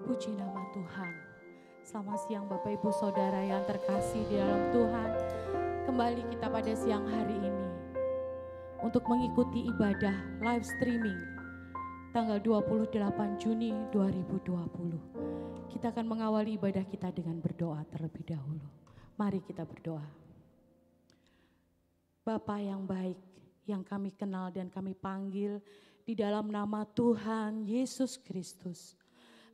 Puji nama Tuhan. Selamat siang Bapak Ibu Saudara yang terkasih di dalam Tuhan. Kembali kita pada siang hari ini untuk mengikuti ibadah live streaming tanggal 28 Juni 2020. Kita akan mengawali ibadah kita dengan berdoa terlebih dahulu. Mari kita berdoa. Bapa yang baik, yang kami kenal dan kami panggil di dalam nama Tuhan Yesus Kristus.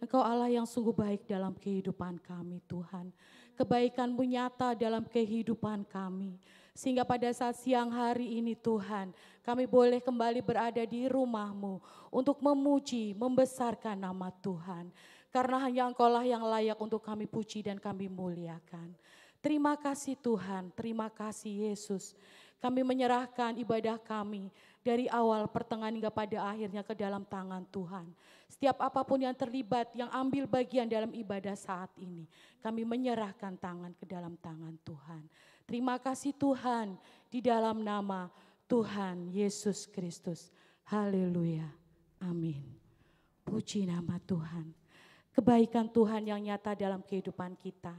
Engkau Allah yang sungguh baik dalam kehidupan kami Tuhan. Kebaikan-Mu nyata dalam kehidupan kami. Sehingga pada saat siang hari ini Tuhan, kami boleh kembali berada di rumah-Mu untuk memuji, membesarkan nama Tuhan. Karena hanya Engkau lah yang layak untuk kami puji dan kami muliakan. Terima kasih Tuhan, terima kasih Yesus. Kami menyerahkan ibadah kami dari awal, pertengahan hingga pada akhirnya ke dalam tangan Tuhan. Setiap apapun yang terlibat, yang ambil bagian dalam ibadah saat ini, kami menyerahkan tangan ke dalam tangan Tuhan. Terima kasih Tuhan, di dalam nama Tuhan Yesus Kristus. Haleluya. Amin. Puji nama Tuhan. Kebaikan Tuhan yang nyata dalam kehidupan kita.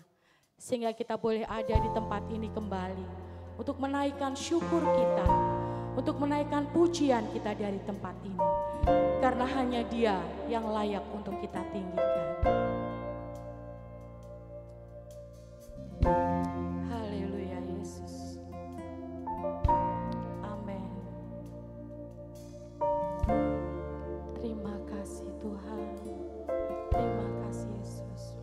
Sehingga kita boleh ada di tempat ini kembali. Untuk menaikkan syukur kita, untuk menaikkan pujian kita dari tempat ini. Karena hanya Dia yang layak untuk kita tinggikan. Haleluya Yesus. Amin. Terima kasih Tuhan. Terima kasih Yesus.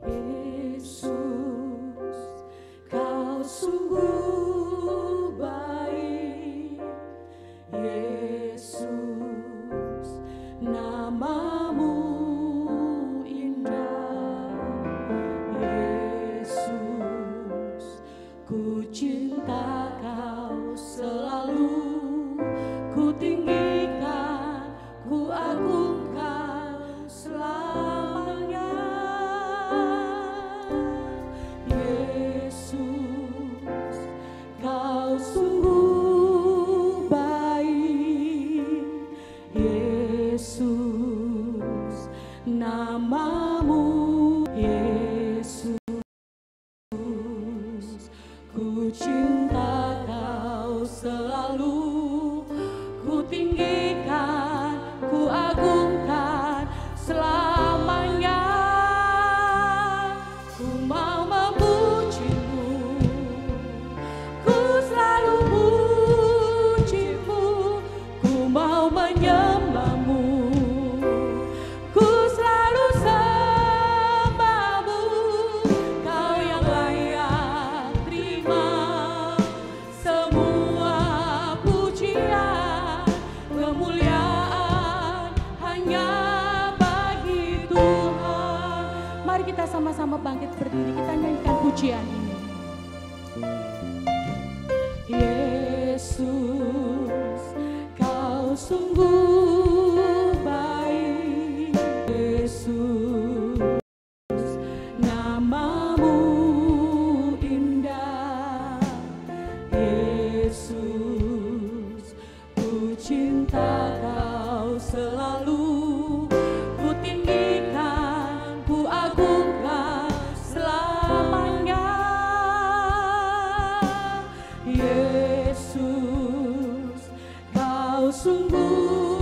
Yesus, Kau sungguh baik. Yesus, nama-Mu indah. Yesus, ku cinta Kau selalu. Ku tinggikan, ku agungkan selamanya. Yesus, Kau sungguh baik. Yesus, nama-Mu. Yesus, ku cinta Kau selalu. Ku tinggikan, ku agungkan selamanya. Ku mau memuji-Mu, ku selalu puji-Mu. Ku mau menyembah-Mu, ku selalu sembah-Mu. Kau yang layak terima semua pujian, kemuliaan hanya bagi Tuhan. Mari kita sama-sama bangkit berdiri, kita nyanyikan pujian ini. Yesus, Kau sungguh baik. Yesus, nama-Mu indah. Yesus, ku cinta Kau selalu. Ku tinggikan, ku agungkan selamanya. Yesus, Kau sungguh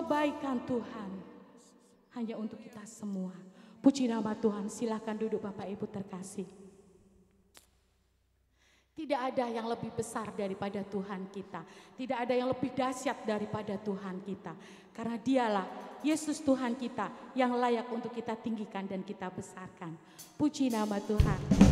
kebaikan Tuhan hanya untuk kita semua. Puji nama Tuhan, silakan duduk Bapak Ibu terkasih. Tidak ada yang lebih besar daripada Tuhan kita. Tidak ada yang lebih dahsyat daripada Tuhan kita. Karena dialah Yesus Tuhan kita yang layak untuk kita tinggikan dan kita besarkan. Puji nama Tuhan.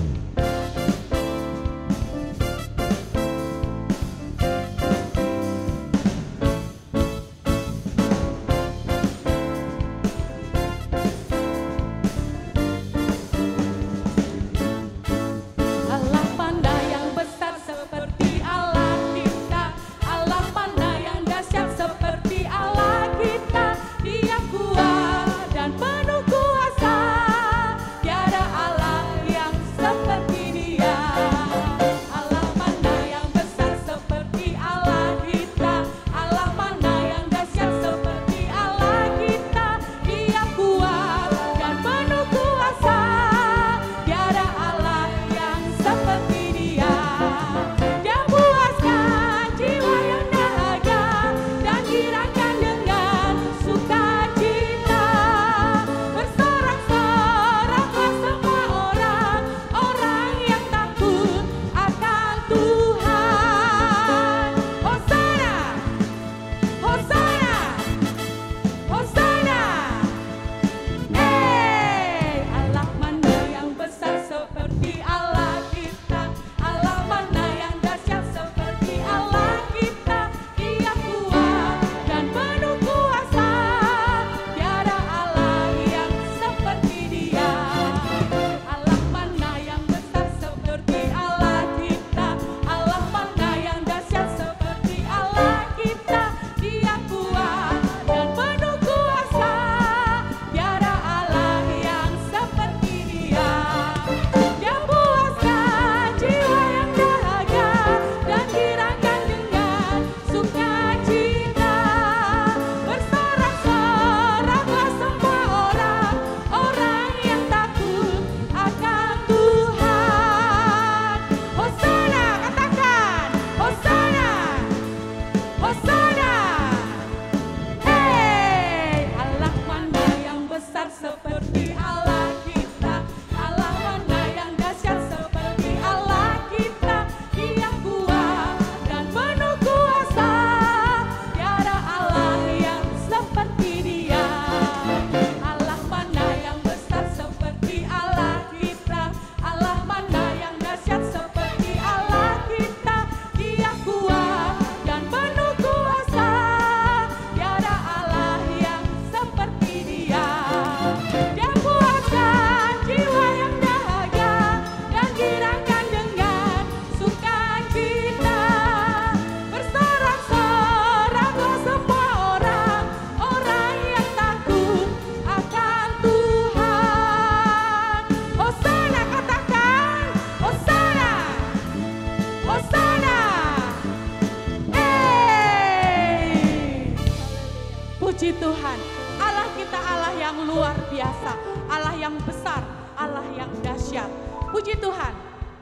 Puji Tuhan, Allah kita Allah yang luar biasa, Allah yang besar, Allah yang dahsyat. Puji Tuhan,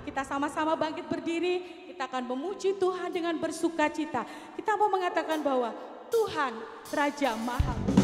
kita sama-sama bangkit berdiri, kita akan memuji Tuhan dengan bersukacita. Kita mau mengatakan bahwa Tuhan Raja Maha.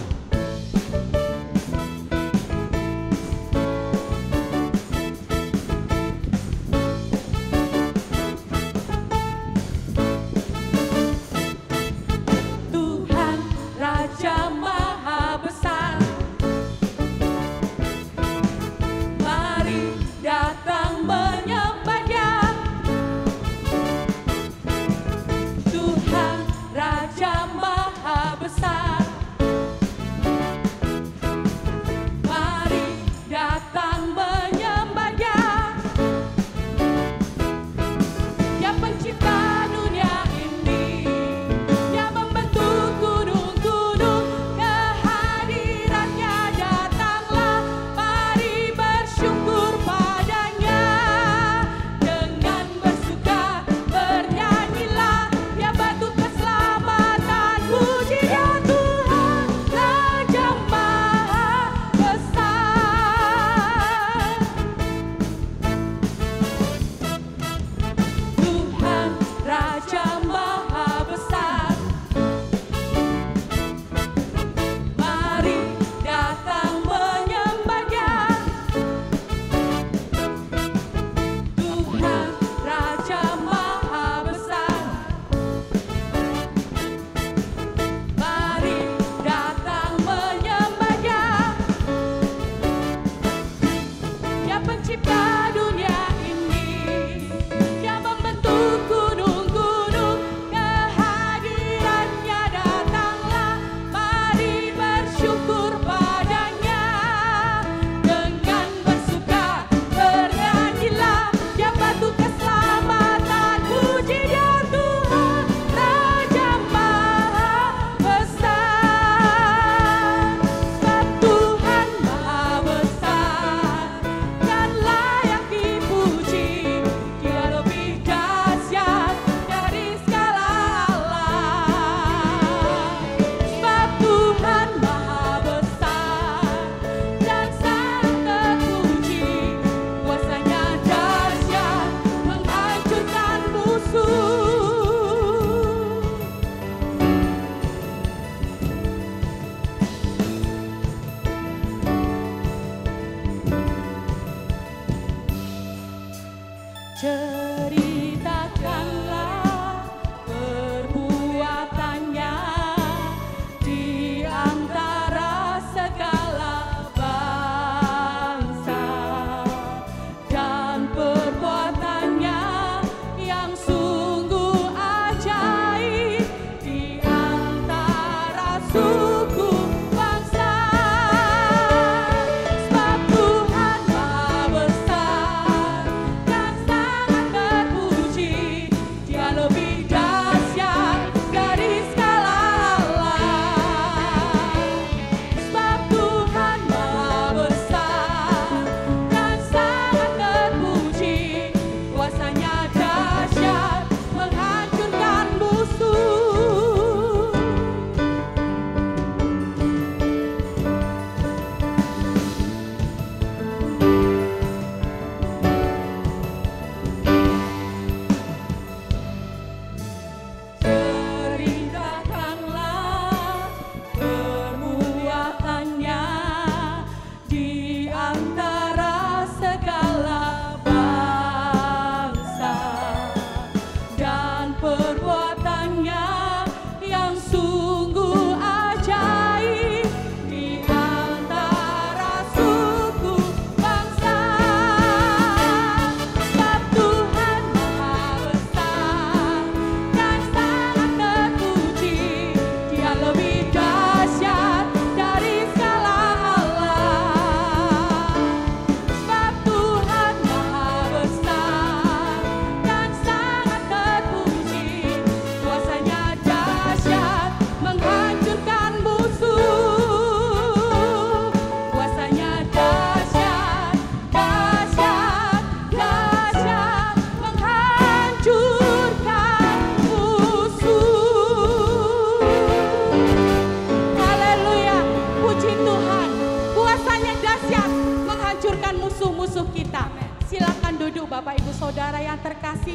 Bapak Ibu Saudara yang terkasih,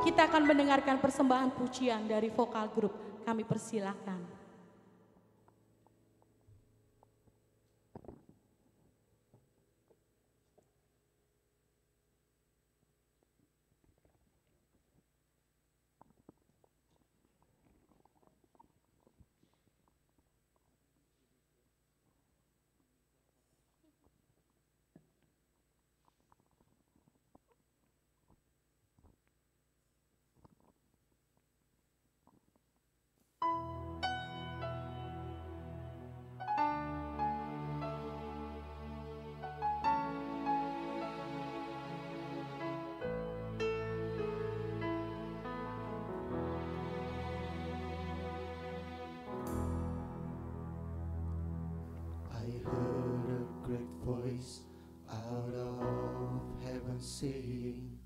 kita akan mendengarkan persembahan pujian dari vokal grup. Kami persilakan. Out of heaven saying,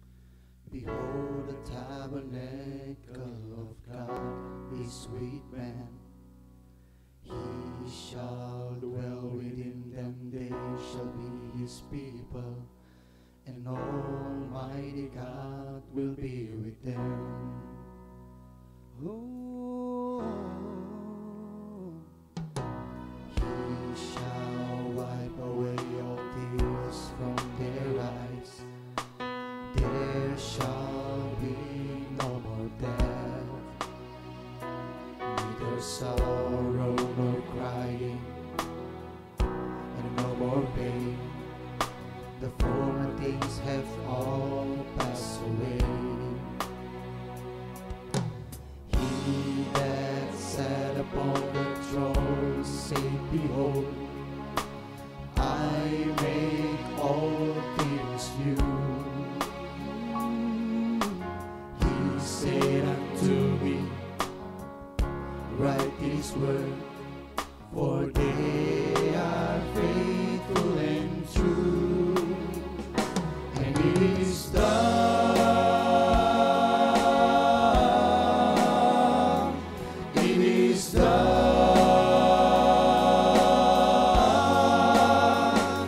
behold, the tabernacle of God is with man. He shall dwell within them, they shall be his people, and Almighty God will be with them. Oh, he shall wipe away all tears from their eyes. There shall be no more death, neither sorrow nor crying, and no more pain. The former things things have all passed away. He that sat upon the throne said, Behold, I make all things new. He said unto me, Write this word, for they are faithful and true. And it is done. It is done.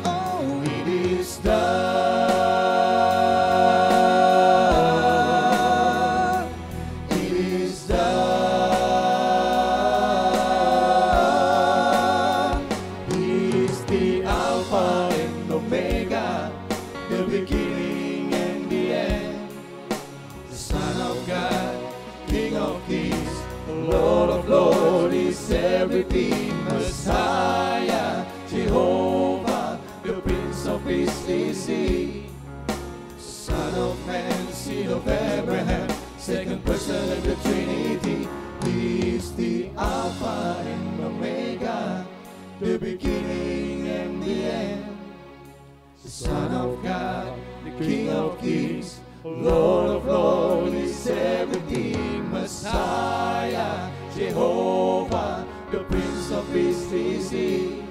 Oh, it is done. It is done. He is the Alpha and Omega, the beginning and the end. The Son of God, King of Kings, Lord of Lords, is everything. Messiah, Jehovah, the Prince of Peace is He. Son of Man, seed of Abraham, second person of the Trinity. He is the Alpha and Omega, the beginning and the end. The Son of God, the King of Kings, Lord of Lords, is everything. Messiah, Jehovah, the Prince of Peace is He.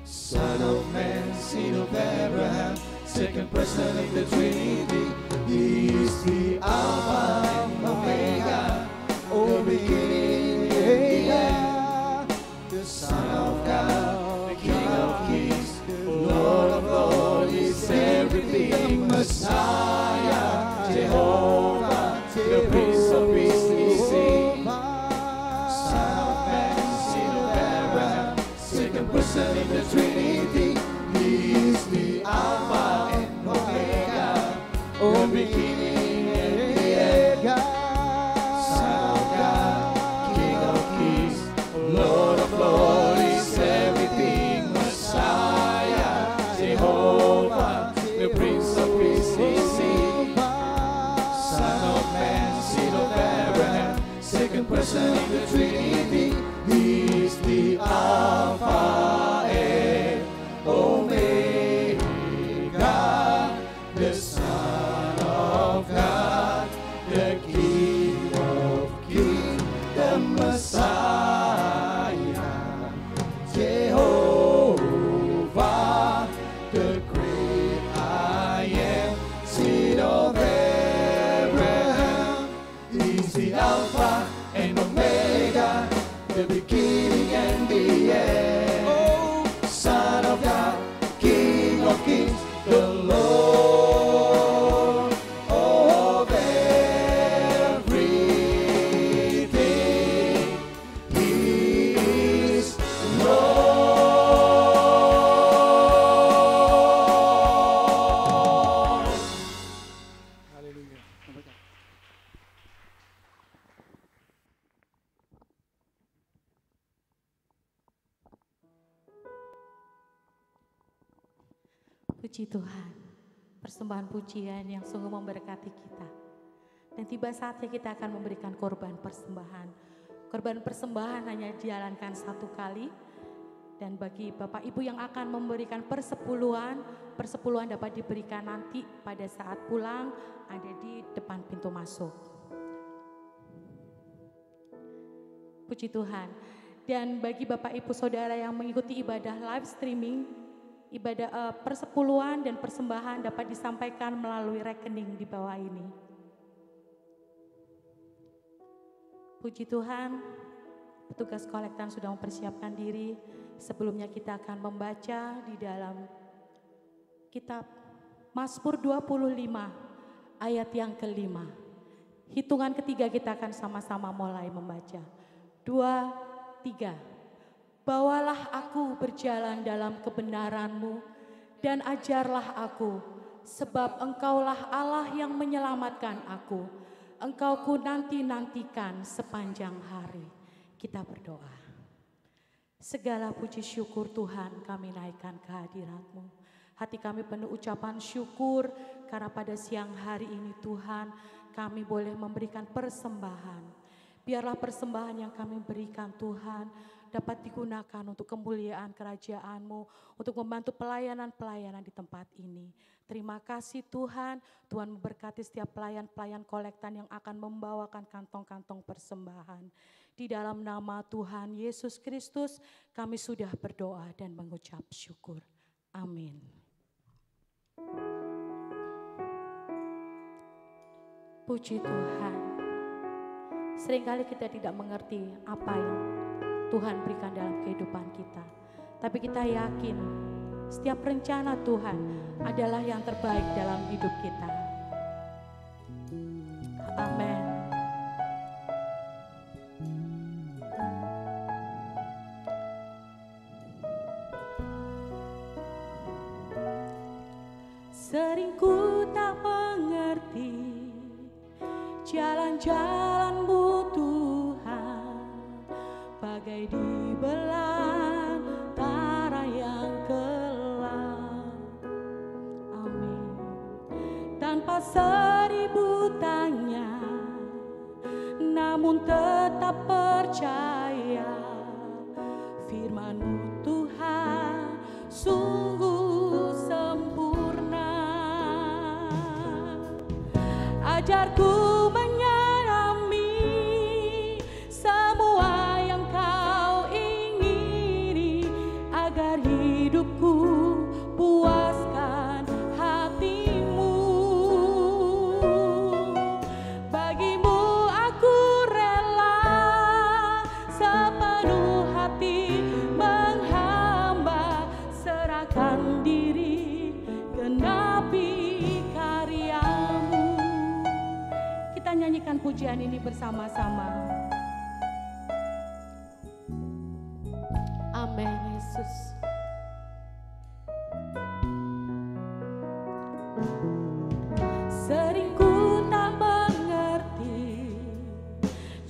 Son of Man, seed of Abraham, second person in the Trinity. He is the Alpha and Omega, the beginning and the end. The Son of God, the King of Kings, Lord of Lords, is everything. Messiah, Jehovah, the Prince of Peace is He. Son of Man, seed of Abraham, second person in the Trinity. He is the Alpha and Omega, the beginning and the end. Son of God, King of Kings, Lord of Lords, is everything. Messiah, Jehovah, the Prince of Peace is He. Son of Man, seed of Abraham, second person in the Trinity. He is the Alpha and Omega, the Son of God, the King of Kings, the Messiah, Jehovah, the great I am, seed of Abraham. He's the Alpha and Omega, the beginning and the end. Oh, Son of God, King of Kings, the Lord of everything. He is Lord. Hallelujah. Puji Tuhan, persembahan pujian yang sungguh memberkati kita. Dan tiba saatnya kita akan memberikan korban persembahan. Korban persembahan hanya dijalankan satu kali. Dan bagi Bapak Ibu yang akan memberikan persepuluhan dapat diberikan nanti pada saat pulang, ada di depan pintu masuk. Puji Tuhan. Dan bagi Bapak Ibu Saudara yang mengikuti ibadah live streaming, ibadah persepuluhan dan persembahan dapat disampaikan melalui rekening di bawah ini. Puji Tuhan, petugas kolektan sudah mempersiapkan diri. Sebelumnya kita akan membaca di dalam kitab Mazmur 25 ayat yang kelima. Hitungan ketiga kita akan sama-sama mulai membaca. 2, 3. Bawalah aku berjalan dalam kebenaran-Mu dan ajarlah aku, sebab Engkaulah Allah yang menyelamatkan aku. Engkau ku nanti-nantikan sepanjang hari. Kita berdoa. Segala puji syukur Tuhan kami naikkan ke hadirat-Mu. Hati kami penuh ucapan syukur karena pada siang hari ini Tuhan kami boleh memberikan persembahan. Biarlah persembahan yang kami berikan Tuhan dapat digunakan untuk kemuliaan kerajaan-Mu, untuk membantu pelayanan-pelayanan di tempat ini. Terima kasih Tuhan, Tuhan memberkati setiap pelayan-pelayan kolektan yang akan membawakan kantong-kantong persembahan. Di dalam nama Tuhan Yesus Kristus kami sudah berdoa dan mengucap syukur. Amin. Puji Tuhan. Seringkali kita tidak mengerti apa yang Tuhan berikan dalam kehidupan kita. Tapi kita yakin setiap rencana Tuhan adalah yang terbaik dalam hidup kita. Amin. Sering ku tak mengerti jalan-jalan-Mu Tuhan, bagai di belantara yang kelam. Amin. Tanpa seribu tanya, namun tetap percaya firman-Mu Tuhan sungguh sempurna. Ajarku menyelami semua yang Kau ingini, agar hidupku puaskan hati-Mu. Bagimu aku rela sepenuh hati menghamba, serahkan diri genapi karya-Mu. Kita nyanyikan pujian ini bersama-sama. Amin Yesus. Sering ku tak mengerti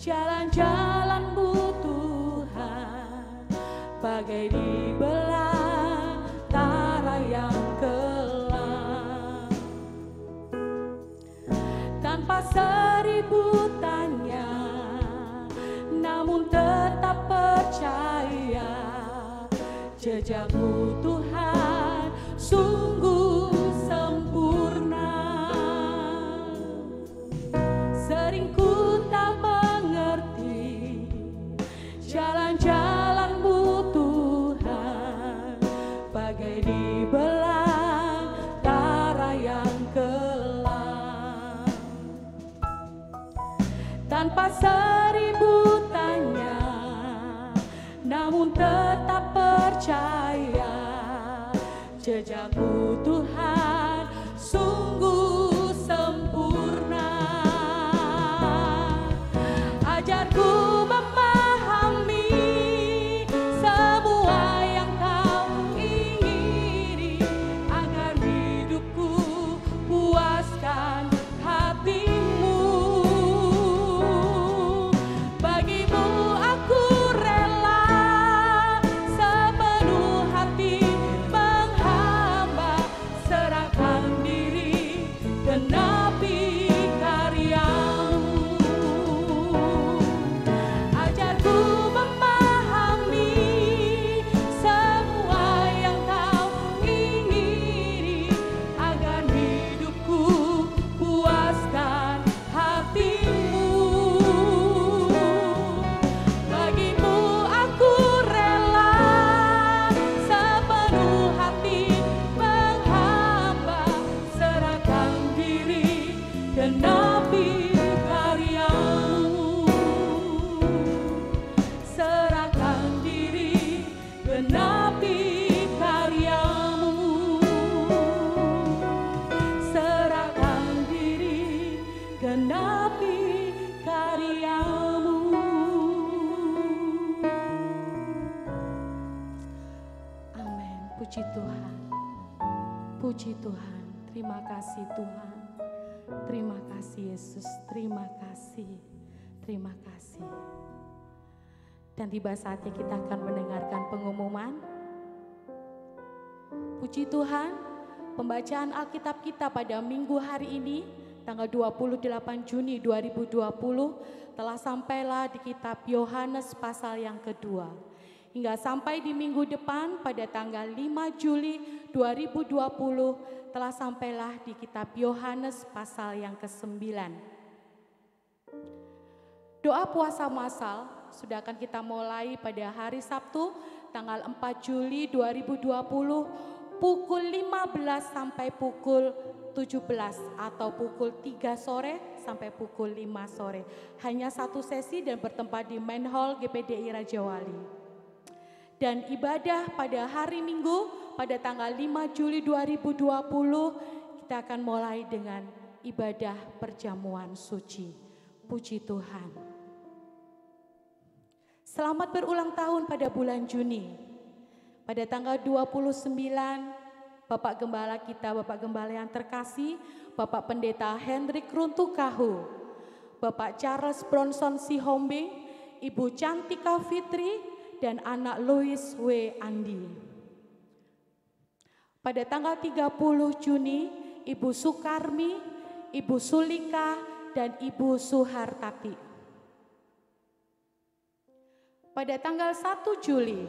jalan-jalan-Mu Tuhan, bagai di belantara yang kelam. Tanpa seribu tanya, namun tetap percaya jejak-Mu Tuhan sungguh sempurna. Sering ku tak mengerti jalan-jalan-Mu Tuhan, bagai di belantara yang kelam. Tanpa seribu tanya, namun tetap percaya jejak-Mu Tuhan sungguh sempurna. Ajarku memahami semua yang Kau ingini, agar hidupku puaskan hati-Mu. Bagimu aku rela sepenuh hati menghamba, serahkan diri genapi karya-Mu. Ajarku memahami semua yang Kau ingini, agar hidupku puaskan hati-Mu. Bagimu aku rela sepenuh hati menghamba, serahkan diri genapi karya-Mu. Serahkan diri genapi karya-Mu. Serahkan diri genapi karya-Mu. Amin. Puji Tuhan. Puji Tuhan. Terima kasih Tuhan. Terima kasih Yesus. Terima kasih. Terima kasih. Dan tiba saatnya kita akan mendengarkan pengumuman. Puji Tuhan, Pembacaan Alkitab kita pada minggu hari ini, tanggal 28 Juni 2020, telah sampailah di kitab Yohanes pasal yang kedua. Hingga sampai di minggu depan pada tanggal 5 Juli 2020, telah sampailah di kitab Yohanes pasal yang ke-9. Doa puasa massal sudah akan kita mulai pada hari Sabtu tanggal 4 Juli 2020 pukul 15 sampai pukul 17 atau pukul 3 sore sampai pukul 5 sore. Hanya satu sesi dan bertempat di Main Hall GPDI Raja Wali. Dan ibadah pada hari Minggu pada tanggal 5 Juli 2020 kita akan mulai dengan ibadah perjamuan suci. Puji Tuhan. Selamat berulang tahun pada bulan Juni. Pada tanggal 29, Bapak Gembala kita, Bapak Gembala yang terkasih, Bapak Pendeta Hendrik Runtukahu, Bapak Charles Bronson Sihombing, Ibu Cantika Fitri, dan anak Louis W. Andi. Pada tanggal 30 Juni, Ibu Sukarmi, Ibu Sulika, dan Ibu Suhartati. Pada tanggal 1 Juli,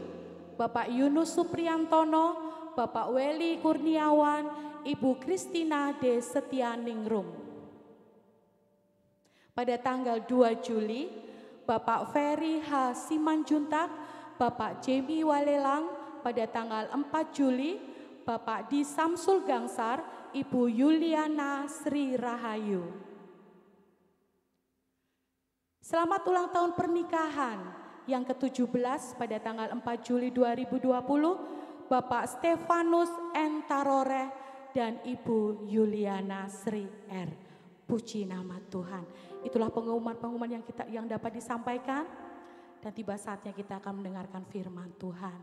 Bapak Yunus Supriantono, Bapak Weli Kurniawan, Ibu Kristina D. Setianingrum. Pada tanggal 2 Juli, Bapak Ferry H. Simanjuntak, Bapak Jamie Walelang. Pada tanggal 4 Juli, Bapak Di Samsul Gangsar, Ibu Yuliana Sri Rahayu. Selamat ulang tahun pernikahan yang ke-17 pada tanggal 4 Juli 2020, Bapak Stefanus N. Tarore dan Ibu Yuliana Sri R. Puji nama Tuhan. Itulah pengumuman-pengumuman yang dapat disampaikan dan tiba saatnya kita akan mendengarkan firman Tuhan.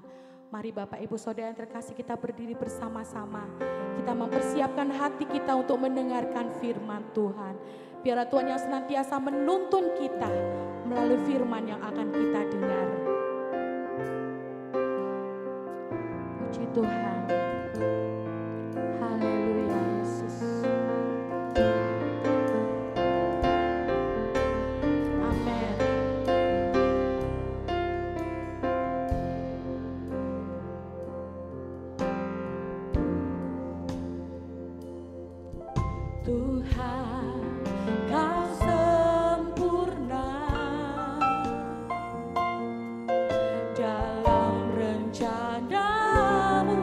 Mari Bapak Ibu Saudara yang terkasih, kita berdiri bersama-sama. Kita mempersiapkan hati kita untuk mendengarkan firman Tuhan. Biarlah Tuhan yang senantiasa menuntun kita melalui firman yang akan kita dengar. Puji Tuhan. Haleluya Yesus. Amin. Tuhan, Kau sempurna dalam rencanamu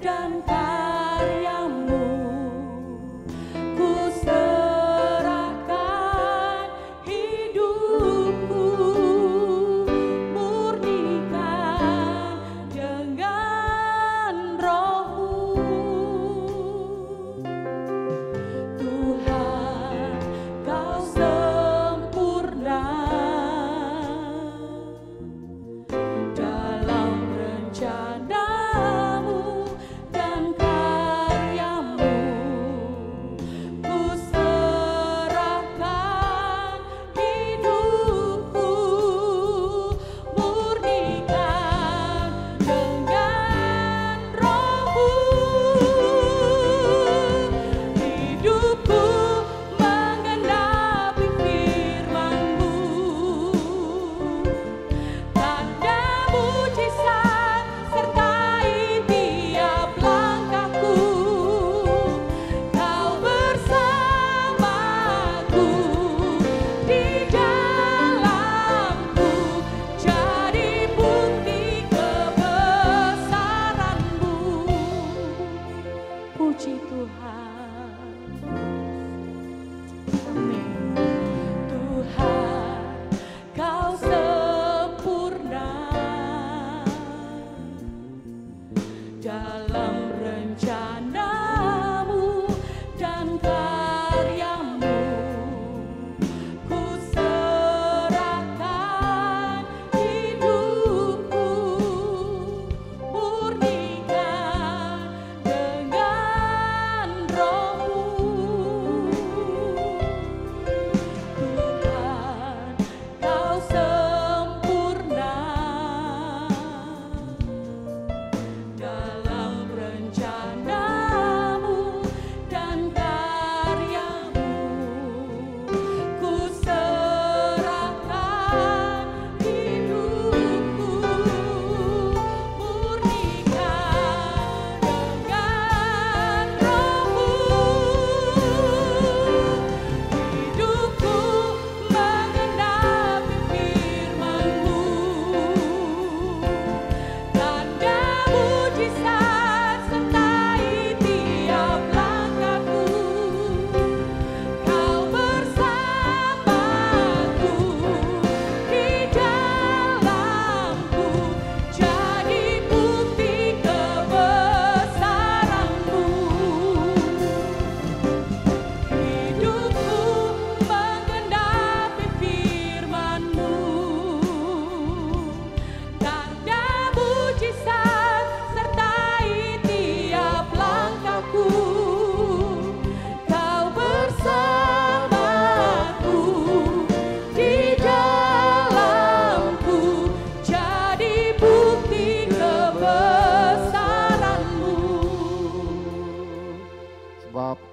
dan karyamu. Ku serahkan hidupku, murnikan dengan Roh-Mu. Tuhan,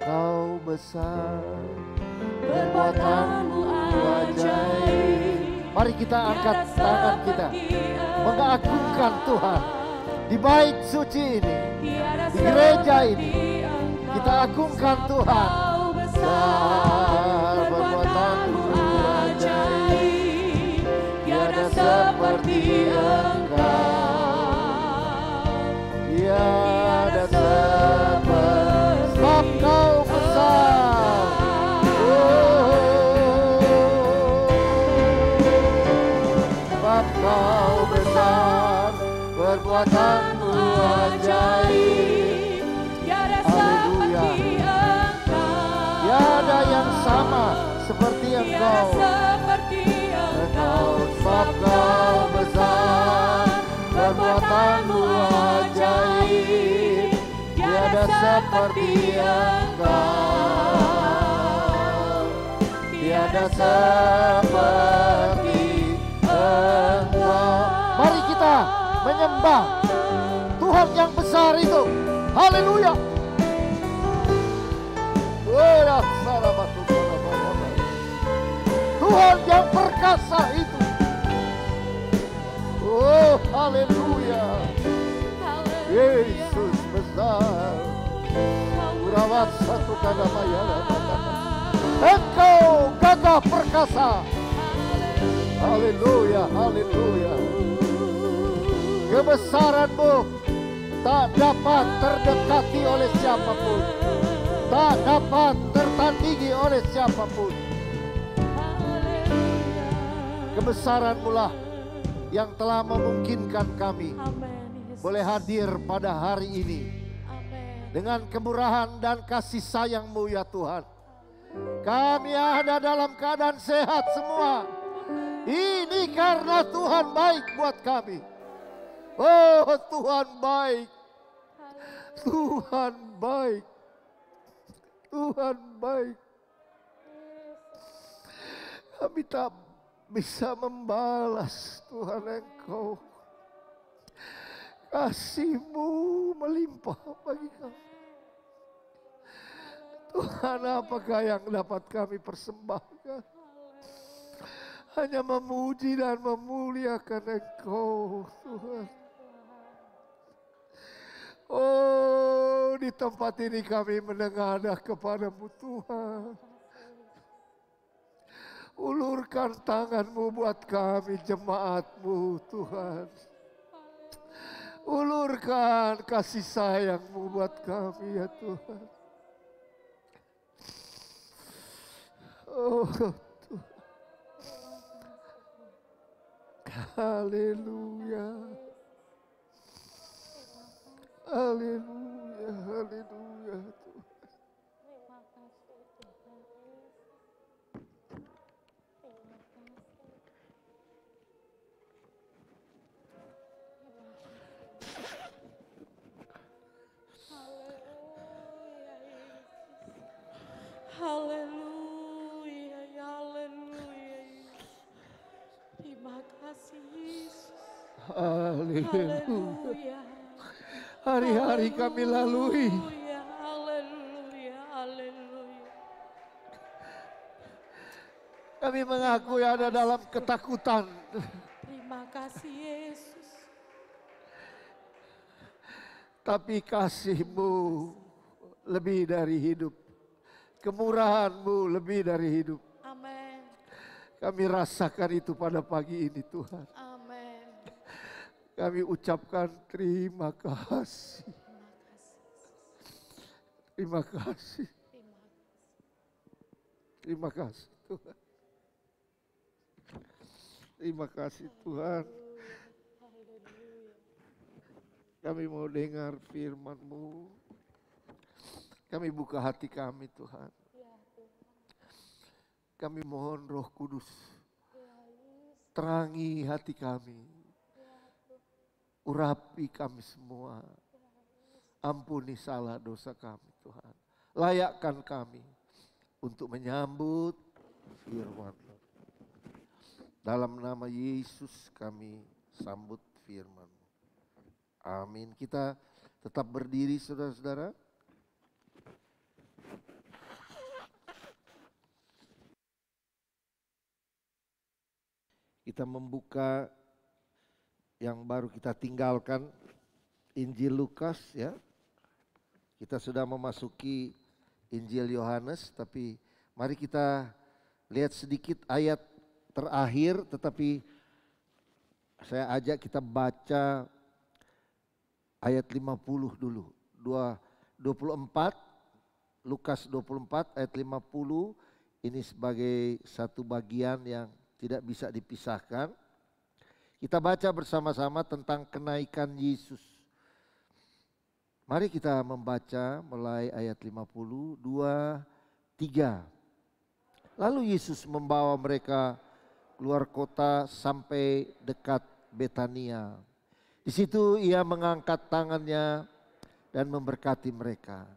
Kau besar, perbuatanmu ajaib. Mari kita angkat tangan kita, mengagungkan Tuhan di bait suci ini, di gereja ini. Kita agungkan Tuhan. Besar perbuatanmu ajaib, tiada seperti Engkau, tiada seperti. Sebab Kau besar. Sebab Kau besar, perbuatanmu ajaib, Tiada seperti Engkau, tiada yang sama seperti Engkau. Sebab Kau besar, perbuatanmu ajaib, tiada seperti Engkau, tiada seperti Engkau. Mari kita menyembah Tuhan yang besar itu. Haleluya. Tuhan yang perkasa itu. Oh, haleluya. Yesus besar. Urawat satu kadamaya. Engkau gagah perkasa. Haleluya, haleluya. Kebesaran-Mu tak dapat terdekati oleh siapapun, tak dapat tertandingi oleh siapapun. Kebesaran-Mu lah yang telah memungkinkan kami boleh hadir pada hari ini. Dengan kemurahan dan kasih sayang-Mu ya Tuhan, kami ada dalam keadaan sehat semua. Ini karena Tuhan baik buat kami. Oh, Tuhan baik. Tuhan baik. Tuhan baik. Kami tak bisa membalas Tuhan Engkau. Kasih-Mu melimpah bagi kami. Tuhan, apakah yang dapat kami persembahkan? Hanya memuji dan memuliakan Engkau, Tuhan. Oh, di tempat ini kami menengadah kepada-Mu, Tuhan. Ulurkan tangan-Mu buat kami, jemaat-Mu, Tuhan. Ulurkan kasih sayang-Mu buat kami, ya Tuhan. Oh, Tuhan. Haleluya. Haleluya, haleluya Tuhan. Haleluya, haleluya. Terima kasih Yesus. Haleluya. Hari-hari kami lalui. Haleluya, haleluya. Kami mengakui ada dalam ketakutan. Terima kasih Yesus. Tapi kasih-Mu lebih dari hidup. Kemurahan-Mu lebih dari hidup. Amin. Kami rasakan itu pada pagi ini Tuhan. Amin. Kami ucapkan terima kasih. Terima kasih. Terima kasih Tuhan. Terima kasih Tuhan. Kami mau dengar firman-Mu. Kami buka hati kami Tuhan. Kami mohon Roh Kudus terangi hati kami. Urapi kami semua. Ampuni salah dosa kami Tuhan. Layakkan kami untuk menyambut firman-Mu. Dalam nama Yesus kami sambut firman-Mu. Amin. Kita tetap berdiri saudara-saudara. kita membuka yang baru kita tinggalkan, Injil Lukas ya. Kita sudah memasuki Injil Yohanes, tapi mari kita lihat sedikit ayat terakhir, tetapi saya ajak kita baca ayat 50 dulu. 24, Lukas 24 ayat 50, ini sebagai satu bagian yang tidak bisa dipisahkan. Kita baca bersama-sama tentang kenaikan Yesus. Mari kita membaca mulai ayat 50, 2, 3. Lalu Yesus membawa mereka keluar kota sampai dekat Betania. Di situ ia mengangkat tangannya dan memberkati mereka.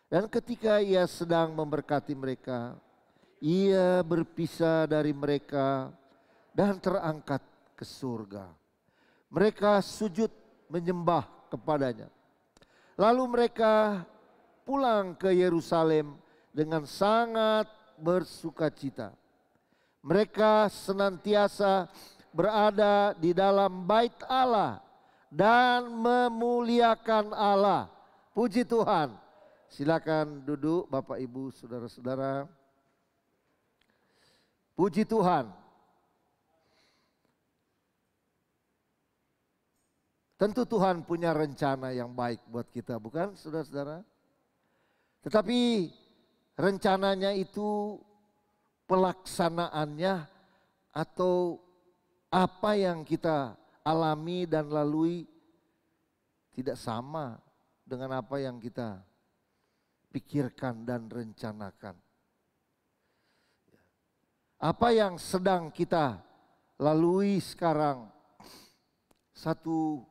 Dan ketika ia sedang memberkati mereka, ia berpisah dari mereka dan terangkat ke surga. Mereka sujud menyembah kepadanya. Lalu mereka pulang ke Yerusalem dengan sangat bersukacita. Mereka senantiasa berada di dalam bait Allah dan memuliakan Allah. Puji Tuhan. Silakan duduk Bapak Ibu saudara-saudara. Puji Tuhan. Tentu Tuhan punya rencana yang baik buat kita, bukan saudara-saudara? Tetapi rencananya itu, pelaksanaannya atau apa yang kita alami dan lalui tidak sama dengan apa yang kita pikirkan dan rencanakan. Apa yang sedang kita lalui sekarang, satu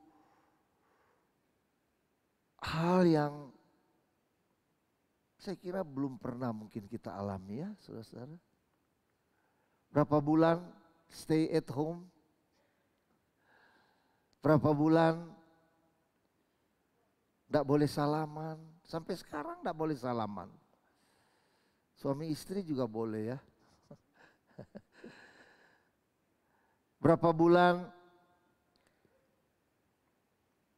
hal yang saya kira belum pernah mungkin kita alami ya saudara-saudara. Berapa bulan stay at home, berapa bulan tidak boleh salaman, sampai sekarang tidak boleh salaman. Suami istri juga boleh ya. Berapa bulan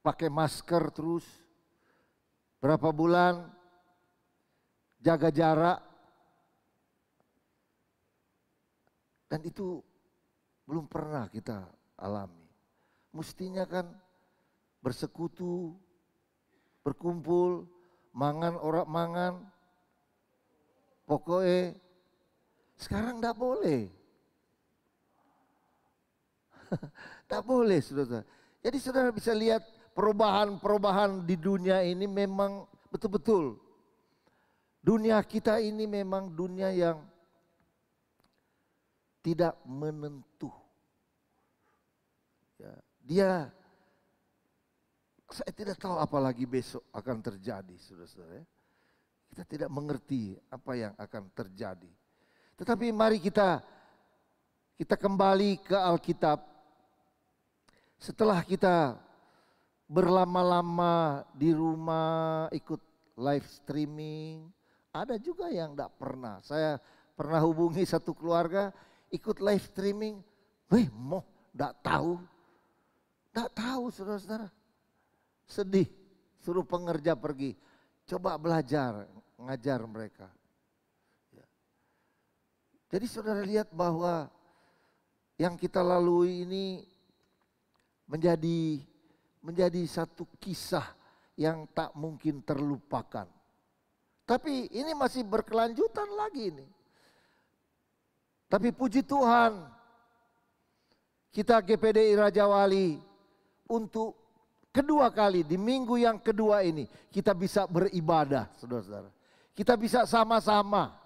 pakai masker terus, berapa bulan jaga jarak, dan itu belum pernah kita alami. Mestinya kan bersekutu, berkumpul, mangan orang mangan, pokoknya sekarang tidak boleh. Tidak boleh saudara. Jadi saudara bisa lihat perubahan-perubahan di dunia ini memang betul-betul. Dunia kita ini memang dunia yang tidak menentu. Ya, saya tidak tahu apa lagi besok akan terjadi saudara-saudara. Kita tidak mengerti apa yang akan terjadi. Tetapi mari kita kembali ke Alkitab. Setelah kita berlama-lama di rumah ikut live streaming, ada juga yang tidak pernah. Saya pernah hubungi satu keluarga ikut live streaming, tidak tahu saudara-saudara. Sedih, suruh pengerja pergi, coba belajar, ngajar mereka. Jadi saudara lihat bahwa yang kita lalui ini menjadi satu kisah yang tak mungkin terlupakan. Tapi ini masih berkelanjutan lagi ini. Tapi puji Tuhan, kita GPDI Raja Wali untuk kedua kali di minggu yang kedua ini kita bisa beribadah saudara-saudara. Kita bisa sama-sama.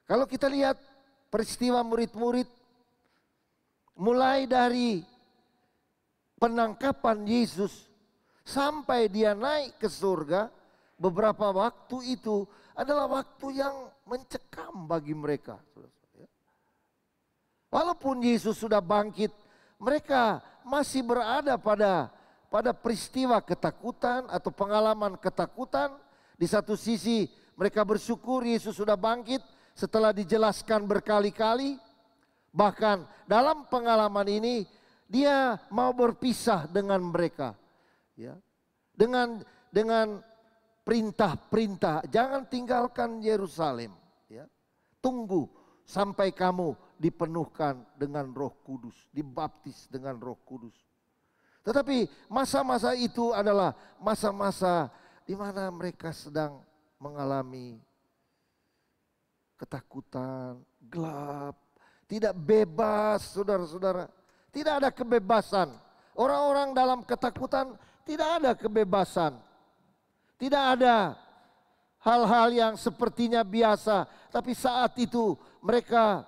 Kalau kita lihat peristiwa murid-murid, mulai dari penangkapan Yesus sampai dia naik ke surga, beberapa waktu itu adalah waktu yang mencekam bagi mereka. Walaupun Yesus sudah bangkit, mereka masih berada pada peristiwa ketakutan atau pengalaman ketakutan. Di satu sisi mereka bersyukur Yesus sudah bangkit, setelah dijelaskan berkali-kali, bahkan dalam pengalaman ini dia mau berpisah dengan mereka, ya, dengan perintah-perintah, jangan tinggalkan Yerusalem, ya. Tunggu sampai kamu dipenuhkan dengan Roh Kudus, dibaptis dengan Roh Kudus. Tetapi masa-masa itu adalah masa-masa di mana mereka sedang mengalami ketakutan, gelap, tidak bebas, saudara-saudara. Tidak ada kebebasan. Orang-orang dalam ketakutan tidak ada kebebasan. Tidak ada hal-hal yang sepertinya biasa. Tapi saat itu mereka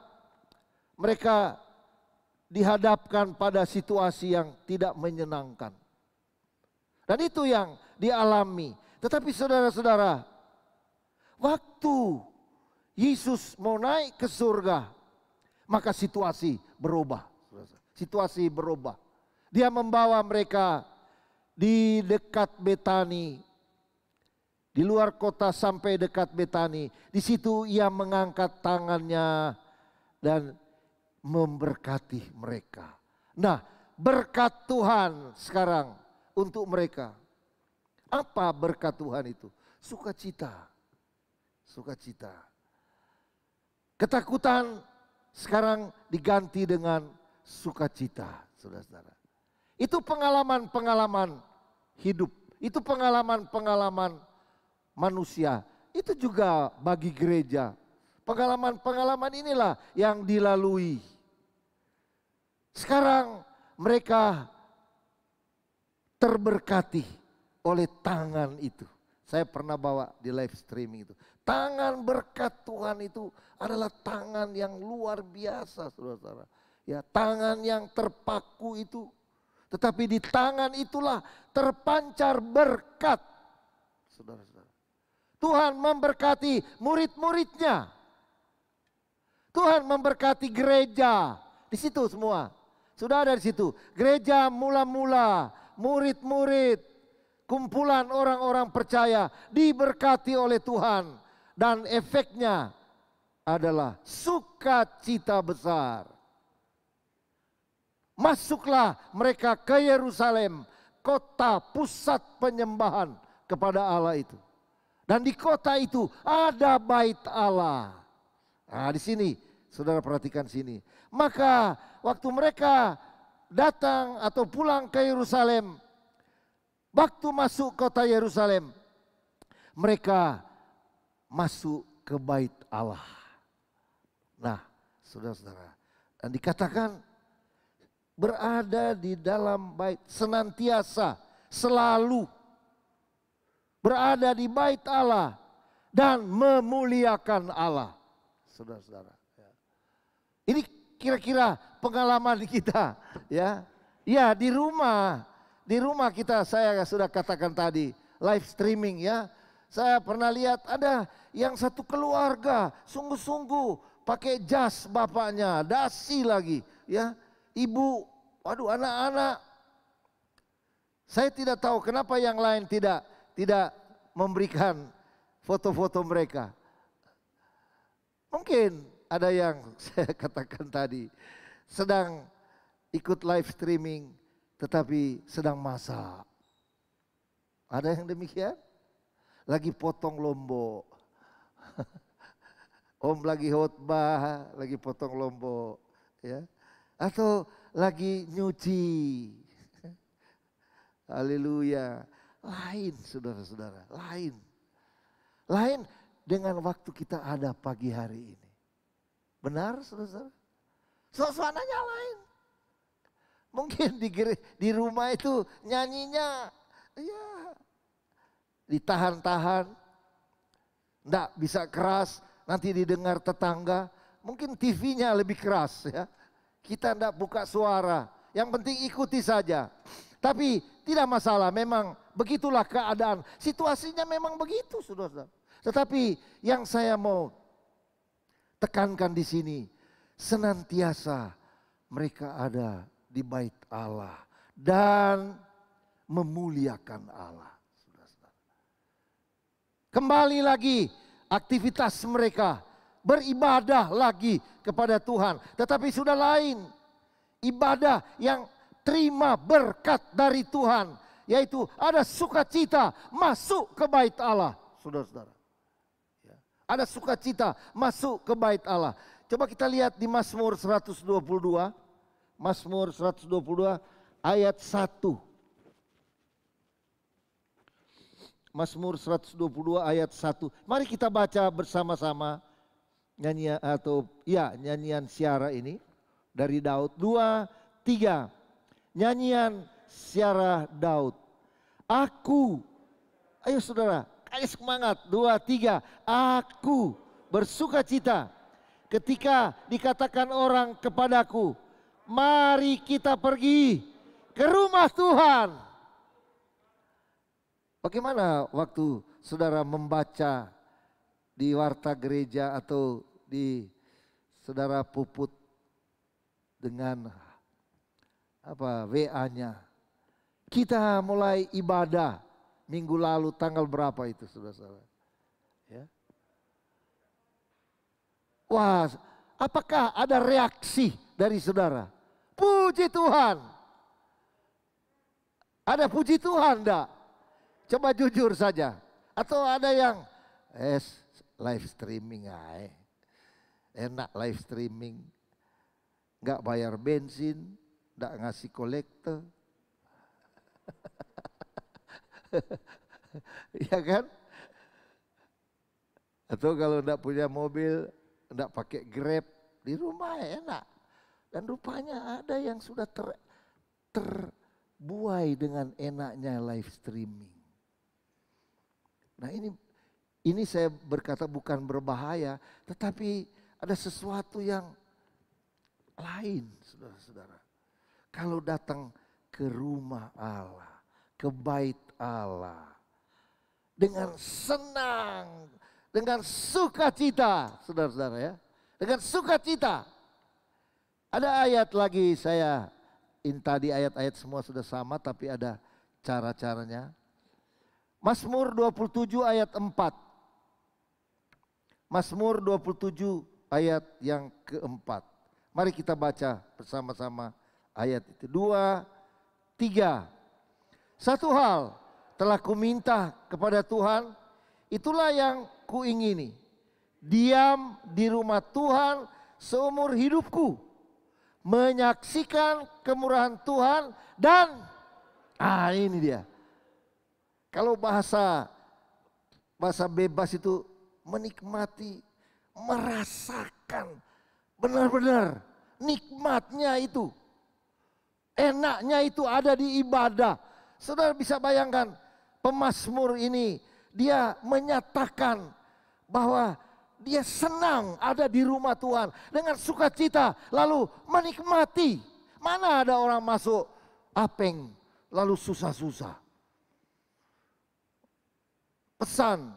dihadapkan pada situasi yang tidak menyenangkan. Dan itu yang dialami. Tetapi saudara-saudara, waktu Yesus mau naik ke surga, maka situasi berubah. Situasi berubah. Dia membawa mereka di dekat Betani, di luar kota sampai dekat Betani. Di situ ia mengangkat tangannya dan memberkati mereka. Nah, berkat Tuhan sekarang untuk mereka. Apa berkat Tuhan itu? Sukacita. Sukacita. Ketakutan sekarang diganti dengan sukacita, saudara-saudara. Itu pengalaman-pengalaman hidup. Itu pengalaman-pengalaman manusia. Itu juga bagi gereja. Pengalaman-pengalaman inilah yang dilalui. Sekarang mereka terberkati oleh tangan itu. Saya pernah bawa di live streaming itu. Tangan berkat Tuhan itu adalah tangan yang luar biasa, saudara-saudara. Ya, tangan yang terpaku itu. Tetapi di tangan itulah terpancar berkat. Saudara-saudara. Tuhan memberkati murid-muridnya. Tuhan memberkati gereja. Di situ semua. Sudah ada di situ. Gereja mula-mula, murid-murid, kumpulan orang-orang percaya diberkati oleh Tuhan. Dan efeknya adalah sukacita besar. Masuklah mereka ke Yerusalem, kota pusat penyembahan kepada Allah itu. Dan di kota itu ada bait Allah. Nah, di sini, saudara perhatikan sini. Maka waktu mereka datang atau pulang ke Yerusalem, waktu masuk kota Yerusalem, mereka masuk ke bait Allah. Nah, saudara-saudara, dan dikatakan berada di dalam bait senantiasa, selalu berada di bait Allah dan memuliakan Allah. Saudara-saudara, ini kira-kira pengalaman kita, ya. Ya, di rumah kita, saya sudah katakan tadi, live streaming, ya. Saya pernah lihat ada yang satu keluarga sungguh-sungguh pakai jas bapaknya, dasi lagi, ya. Ibu, waduh, anak-anak. Saya tidak tahu kenapa yang lain tidak memberikan foto-foto mereka. Mungkin ada yang saya katakan tadi sedang ikut live streaming tetapi sedang masak. Ada yang demikian? Lagi potong lombok. Om lagi khotbah, lagi potong lombok, ya. Atau lagi nyuci. Haleluya. Lain, saudara-saudara, lain. Lain dengan waktu kita ada pagi hari ini. Benar, saudara-saudara? Suasananya lain. Mungkin di rumah itu nyanyinya, ya, ditahan-tahan. Enggak bisa keras, nanti didengar tetangga. Mungkin TV-nya lebih keras, ya. Kita enggak buka suara, yang penting ikuti saja. Tapi tidak masalah, memang begitulah keadaan. Situasinya memang begitu, saudara-saudara. Tetapi yang saya mau tekankan di sini, senantiasa mereka ada di bait Allah dan memuliakan Allah. Saudara-saudara. Kembali lagi aktivitas mereka beribadah lagi kepada Tuhan. Tetapi sudah lain. Ibadah yang terima berkat dari Tuhan. Yaitu ada sukacita masuk ke bait Allah. Saudara-saudara. Ada sukacita masuk ke bait Allah. Coba kita lihat di Mazmur 122. Mazmur 122 ayat 1. Mazmur 122 ayat 1. Mari kita baca bersama-sama nyanyian nyanyian Syara ini dari Daud. 2, 3. Nyanyian Syara Daud. Aku, ayo saudara, ayo semangat. 2, 3. Aku bersukacita ketika dikatakan orang kepadaku, mari kita pergi ke rumah Tuhan. Bagaimana waktu saudara membaca di warta gereja atau di saudara puput dengan WA-nya. Kita mulai ibadah minggu lalu tanggal berapa itu saudara-saudara? Ya. Wah, apakah ada reaksi dari saudara? Puji Tuhan. Ada puji Tuhan enggak? Coba jujur saja. Atau ada yang live streaming aja. Enak live streaming. Enggak bayar bensin, enggak ngasih kolektor. Iya kan? Atau kalau enggak punya mobil, enggak pakai Grab, di rumah enak. Dan rupanya ada yang sudah terbuai dengan enaknya live streaming. Nah ini saya berkata bukan berbahaya, tetapi ada sesuatu yang lain, saudara-saudara. Kalau datang ke rumah Allah, ke bait Allah, dengan senang, dengan sukacita, saudara-saudara ya, dengan sukacita. Ada ayat lagi tadi ayat-ayat semua sudah sama, tapi ada cara-caranya. Mazmur 27 ayat 4. Mazmur 27 ayat yang keempat. Mari kita baca bersama-sama ayat itu. 2, 3. Satu hal telah kuminta kepada Tuhan, itulah yang kuingini. Diam di rumah Tuhan seumur hidupku. Menyaksikan kemurahan Tuhan dan ini dia. Kalau bahasa bebas itu menikmati, merasakan benar-benar nikmatnya itu. Enaknya itu ada di ibadah. Saudara bisa bayangkan pemazmur ini dia menyatakan bahwa dia senang ada di rumah Tuhan dengan sukacita lalu menikmati. Mana ada orang masuk apeng lalu susah-susah. Pesan,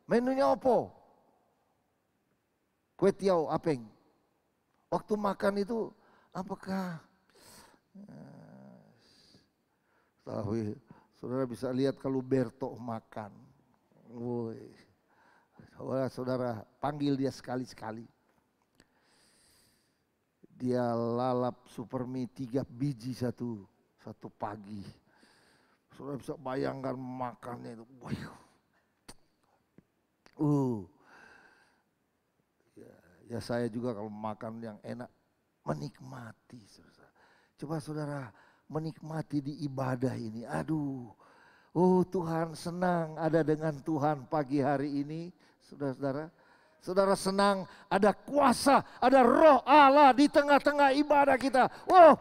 menunya apa? Kue tiaw apeng. Waktu makan itu apakah saudara bisa lihat kalau Berto makan. Saudara panggil dia sekali-sekali. Dia lalap supermie 3 biji satu pagi. Saudara bisa bayangkan makannya itu. Ya saya juga kalau makan yang enak menikmati. Saudara. Coba saudara menikmati di ibadah ini. Tuhan senang ada dengan Tuhan pagi hari ini. Saudara-saudara. Saudara senang ada kuasa, ada roh Allah di tengah-tengah ibadah kita.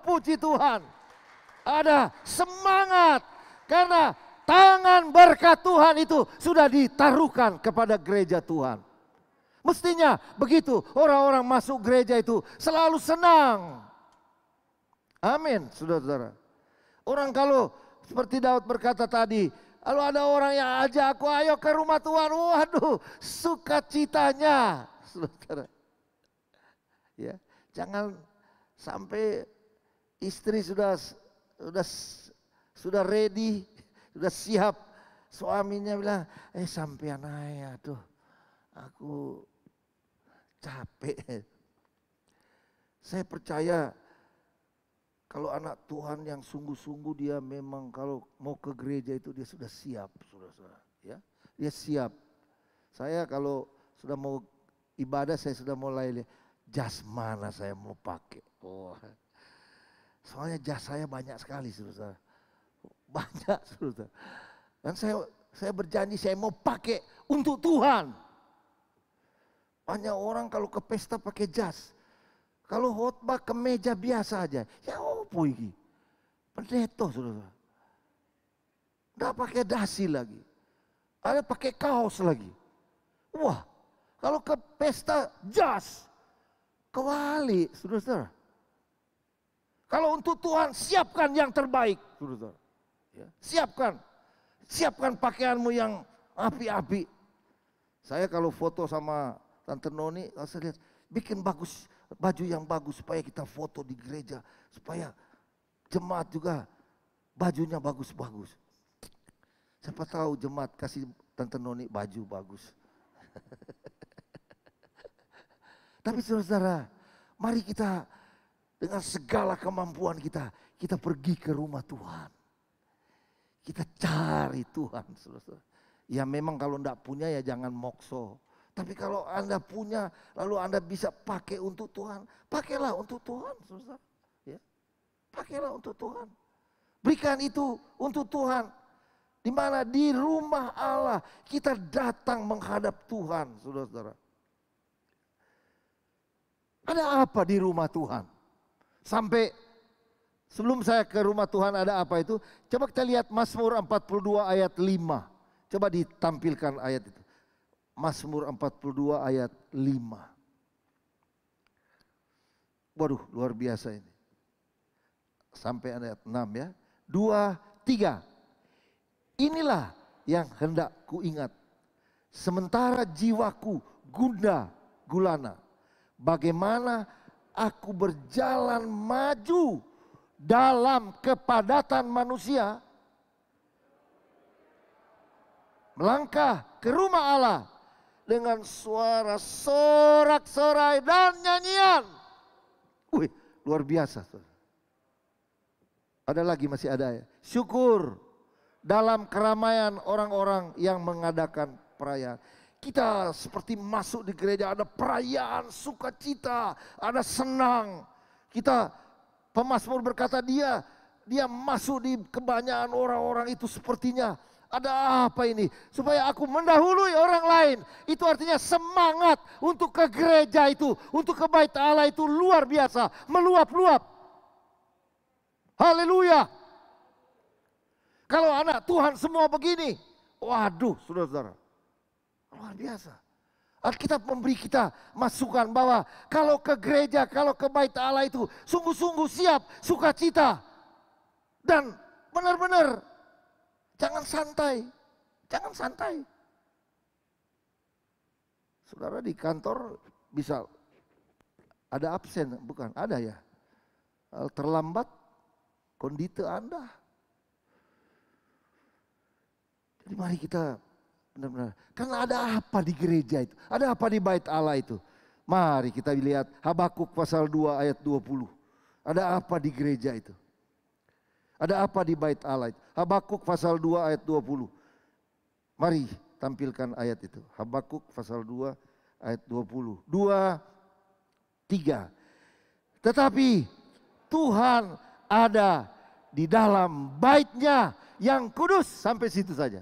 Puji Tuhan. Ada semangat. Karena tangan berkat Tuhan itu sudah ditaruhkan kepada gereja Tuhan. Mestinya begitu orang-orang masuk gereja itu selalu senang. Amin, saudara-saudara. Orang kalau seperti Daud berkata tadi, kalau ada orang yang ajak aku ayo ke rumah Tuhan, waduh sukacitanya. Saudara. Ya, jangan sampai istri sudah ready, sudah siap. Suaminya bilang, sampean aja tuh, aku capek. Saya percaya kalau anak Tuhan yang sungguh-sungguh dia memang kalau mau ke gereja itu dia sudah siap, saudara-saudara. Ya, dia siap. Saya kalau sudah mau ibadah saya sudah mulai lihat jas mana saya mau pakai. Oh, soalnya jas saya banyak sekali, saudara. Banyak, saudara. Dan saya berjanji saya mau pakai untuk Tuhan. Banyak orang kalau ke pesta pakai jas. Kalau khotbah kemeja biasa aja. Ya apa ini? Pendeta, saudara. Nggak pakai dasi lagi. Ada pakai kaos lagi. Wah, kalau ke pesta jas. Kewali, saudara-saudara. Kalau untuk Tuhan siapkan yang terbaik, saudara-saudara. Ya, siapkan pakaianmu yang api-api. Saya kalau foto sama Tante Noni, saya lihat bikin bagus, baju yang bagus supaya kita foto di gereja, supaya jemaat juga bajunya bagus-bagus. Siapa tahu jemaat kasih Tante Noni baju bagus. Tapi saudara-saudara, mari kita dengan segala kemampuan kita pergi ke rumah Tuhan. Kita cari Tuhan, saudara-saudara. Ya memang kalau enggak punya ya jangan mokso. Tapi kalau Anda punya, lalu Anda bisa pakai untuk Tuhan, pakailah untuk Tuhan, saudara. Ya, pakailah untuk Tuhan. Berikan itu untuk Tuhan. Di mana di rumah Allah kita datang menghadap Tuhan, saudara-saudara. Ada apa di rumah Tuhan? Sampai sebelum saya ke rumah Tuhan ada apa itu? Coba kita lihat Mazmur 42 ayat 5. Coba ditampilkan ayat itu. Mazmur 42 ayat 5. Waduh, luar biasa ini. Sampai ayat 6 ya. 2, 3. Inilah yang hendak kuingat. Sementara jiwaku gundah gulana. Bagaimana aku berjalan maju dalam kepadatan manusia. Melangkah ke rumah Allah dengan suara sorak-sorai dan nyanyian. Wih, luar biasa. Ada lagi, masih ada ya. Syukur dalam keramaian orang-orang yang mengadakan perayaan. Kita seperti masuk di gereja, ada perayaan, sukacita, ada senang. Kita, pemazmur berkata dia masuk di kebanyakan orang-orang itu sepertinya. Ada apa ini? Supaya aku mendahului orang lain. Itu artinya semangat untuk ke gereja itu, untuk ke bait Allah itu luar biasa, meluap-luap. Haleluya. Kalau anak Tuhan semua begini, waduh saudara-saudara, luar biasa. Alkitab memberi kita masukan bahwa kalau ke gereja, kalau ke bait Allah itu sungguh-sungguh siap, sukacita. Dan benar-benar jangan santai, jangan santai. Saudara di kantor bisa ada absen, bukan? Ada ya? Terlambat kondite Anda. Jadi mari kita benar-benar, karena ada apa di gereja itu? Ada apa di bait Allah itu? Mari kita lihat Habakuk pasal 2 ayat 20. Ada apa di gereja itu? Ada apa di bait Allah itu? Habakuk pasal 2 ayat 20. Mari tampilkan ayat itu. Habakuk pasal 2 ayat 20. 2, 3. Tetapi Tuhan ada di dalam bait-Nya yang kudus. Sampai situ saja.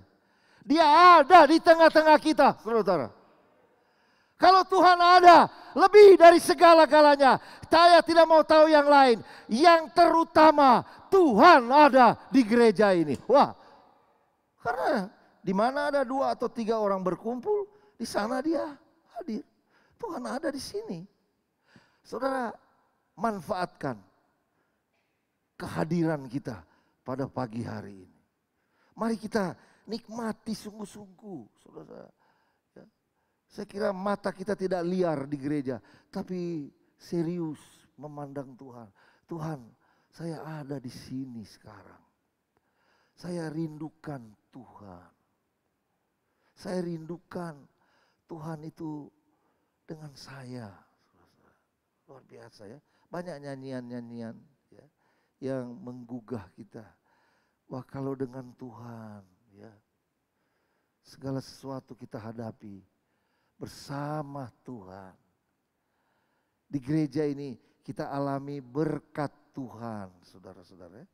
Dia ada di tengah-tengah kita, saudara-saudara. Kalau Tuhan ada lebih dari segala-galanya, saya tidak mau tahu yang lain. Yang terutama Tuhan ada di gereja ini. Wah, karena di mana ada 2 atau 3 orang berkumpul, di sana dia hadir. Tuhan ada di sini. Saudara, manfaatkan kehadiran kita pada pagi hari ini. Mari kita nikmati sungguh-sungguh, saudara. Ya. Saya kira mata kita tidak liar di gereja, tapi serius memandang Tuhan. Tuhan, saya ada di sini sekarang. Saya rindukan Tuhan. Saya rindukan Tuhan itu dengan saya. Luar biasa ya. Banyak nyanyian-nyanyian ya, yang menggugah kita. Wah, kalau dengan Tuhan ya, segala sesuatu kita hadapi bersama Tuhan. Di gereja ini kita alami berkat Tuhan, saudara-saudara.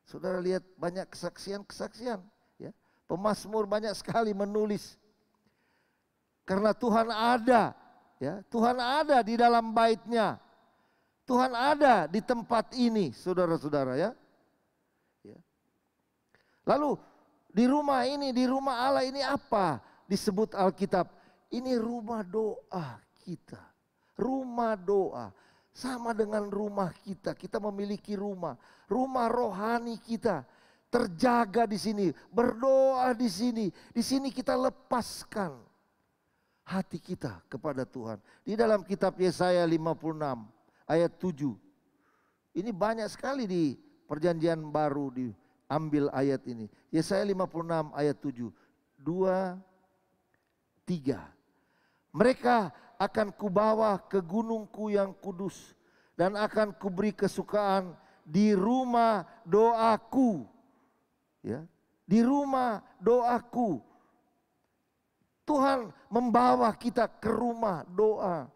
Saudara lihat banyak kesaksian-kesaksian ya. Pemazmur banyak sekali menulis. Karena Tuhan ada ya, Tuhan ada di dalam bait-Nya. Tuhan ada di tempat ini, saudara-saudara ya. Lalu di rumah ini, di rumah Allah ini apa disebut Alkitab? Ini rumah doa kita. Rumah doa. Sama dengan rumah kita. Kita memiliki rumah. Rumah rohani kita. Terjaga di sini. Berdoa di sini. Di sini kita lepaskan hati kita kepada Tuhan. Di dalam kitab Yesaya 56 ayat 7. Ini banyak sekali di perjanjian baru diambil ayat ini. Yesaya 56 ayat 7. 2, 3. Mereka akan kubawa ke gunungku yang kudus dan akan kuberi kesukaan di rumah doaku. Ya, di rumah doaku. Tuhan membawa kita ke rumah doa.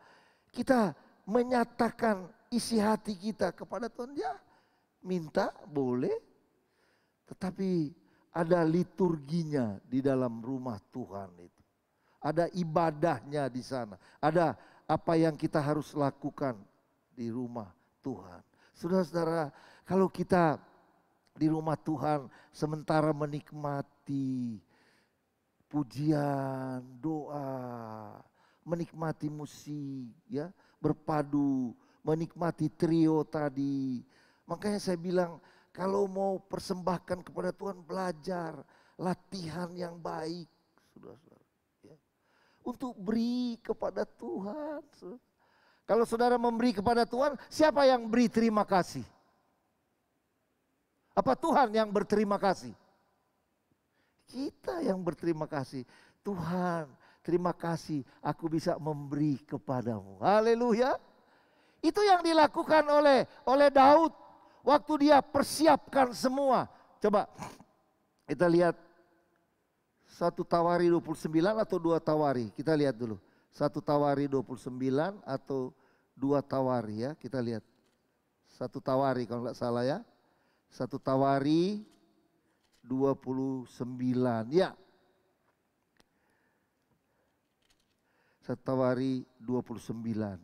Kita menyatakan isi hati kita kepada Tuhan. Ya, minta boleh. Tetapi ada liturginya di dalam rumah Tuhan itu. Ada ibadahnya di sana. Ada apa yang kita harus lakukan di rumah Tuhan. Saudara-saudara, kalau kita di rumah Tuhan sementara menikmati pujian, doa, menikmati musik, ya, berpadu, menikmati trio tadi. Makanya saya bilang, kalau mau persembahkan kepada Tuhan, belajar latihan yang baik, saudara-saudara. Ya. Untuk beri kepada Tuhan. Kalau saudara memberi kepada Tuhan, siapa yang beri terima kasih? Apa Tuhan yang berterima kasih? Kita yang berterima kasih. Tuhan, terima kasih aku bisa memberi kepadamu. Haleluya. Itu yang dilakukan oleh Daud waktu dia persiapkan semua. Coba kita lihat 1 Tawari 29 atau 2 Tawari. Kita lihat dulu. 1 Tawari 29 atau 2 Tawari ya. Kita lihat. 1 Tawari kalau nggak salah ya. 1 Tawari 29 ya. 1 Tawari 29.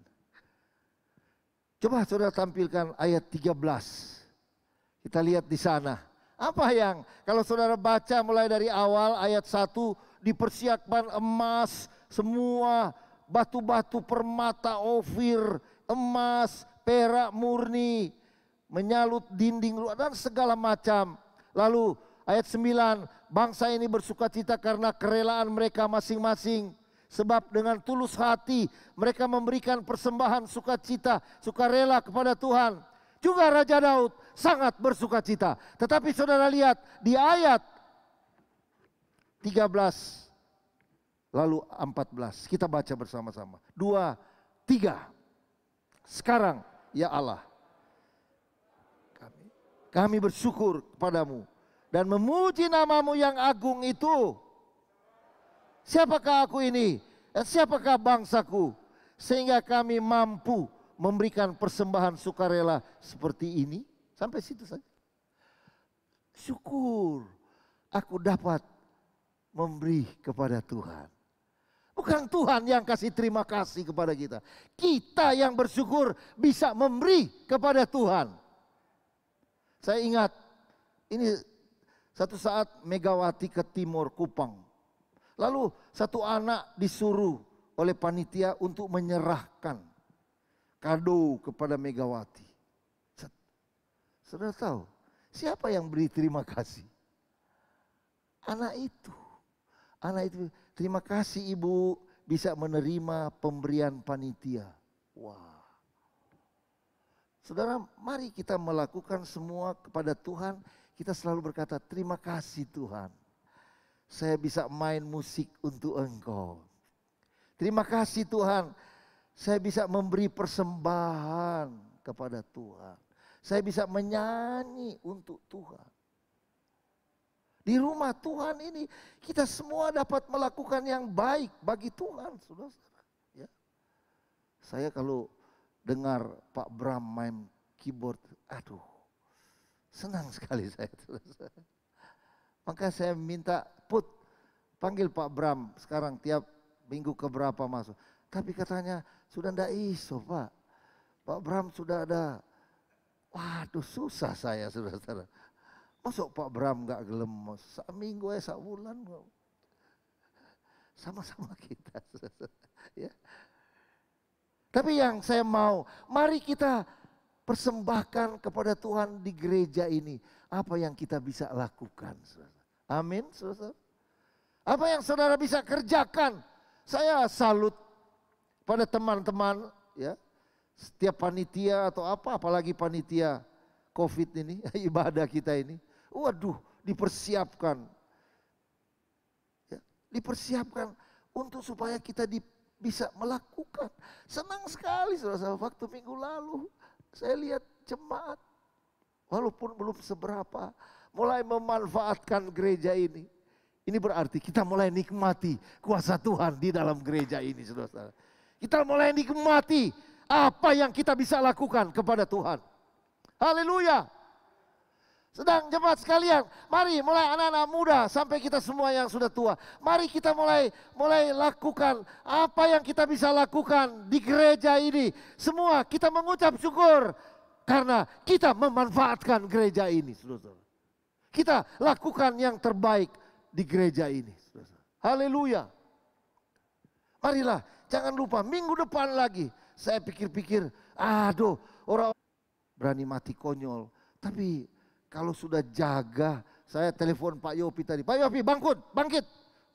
Coba saudara tampilkan ayat 13. Kita lihat di sana. Apa yang kalau saudara baca mulai dari awal ayat 1, dipersiapkan emas, semua batu-batu permata Ofir, emas, perak murni, menyalut dinding dan segala macam. Lalu ayat 9, bangsa ini bersukacita karena kerelaan mereka masing-masing. Sebab dengan tulus hati mereka memberikan persembahan sukacita, sukarela kepada Tuhan. Juga Raja Daud sangat bersukacita. Tetapi saudara lihat di ayat 13 lalu 14. Kita baca bersama-sama. 2, 3. Sekarang ya Allah, kami bersyukur kepadamu dan memuji namamu yang agung itu. Siapakah aku ini? Dan siapakah bangsaku? Sehingga kami mampu memberikan persembahan sukarela seperti ini. Sampai situ saja. Syukur aku dapat memberi kepada Tuhan. Bukan Tuhan yang kasih terima kasih kepada kita. Kita yang bersyukur bisa memberi kepada Tuhan. Saya ingat ini satu saat Megawati ke Timur Kupang. Lalu satu anak disuruh oleh panitia untuk menyerahkan kado kepada Megawati. Saudara tahu siapa yang beri terima kasih? Anak itu. Anak itu, terima kasih ibu bisa menerima pemberian panitia. Wah. Saudara, mari kita melakukan semua kepada Tuhan. Kita selalu berkata, terima kasih Tuhan. Saya bisa main musik untuk Engkau. Terima kasih Tuhan. Saya bisa memberi persembahan kepada Tuhan. Saya bisa menyanyi untuk Tuhan. Di rumah Tuhan ini kita semua dapat melakukan yang baik bagi Tuhan, saudara-saudara. Ya. Saya kalau dengar Pak Bram main keyboard, aduh, senang sekali saya. Saudara-saudara. Maka saya minta panggil Pak Bram sekarang tiap minggu keberapa masuk. Tapi katanya sudah ndak iso Pak. Pak Bram sudah ada. Waduh susah saya saudara-saudara. Masuk Pak Bram gak gelem. Seminggu sebulan. Sama-sama kita. Ya. Tapi yang saya mau. Mari kita persembahkan kepada Tuhan di gereja ini. Apa yang kita bisa lakukan. Saudara. Amin saudara. Apa yang saudara bisa kerjakan. Saya salut pada teman-teman ya, setiap panitia atau apalagi panitia COVID ini, ibadah kita ini, waduh dipersiapkan, ya, dipersiapkan untuk supaya kita bisa melakukan. Senang sekali saudara-saudara, waktu minggu lalu saya lihat jemaat, walaupun belum seberapa, mulai memanfaatkan gereja ini. Ini berarti kita mulai nikmati kuasa Tuhan di dalam gereja ini saudara-saudara. Kita mulai nikmati apa yang kita bisa lakukan kepada Tuhan. Haleluya. Sedang jemaat sekalian, mari mulai anak-anak muda sampai kita semua yang sudah tua. Mari kita mulai lakukan apa yang kita bisa lakukan di gereja ini. Semua kita mengucap syukur karena kita memanfaatkan gereja ini. Saudara-saudara. Kita lakukan yang terbaik di gereja ini. Haleluya. Marilah. Jangan lupa minggu depan lagi saya pikir-pikir, aduh orang berani mati konyol. Tapi kalau sudah jaga, saya telepon Pak Yopi tadi. Pak Yopi bangkit,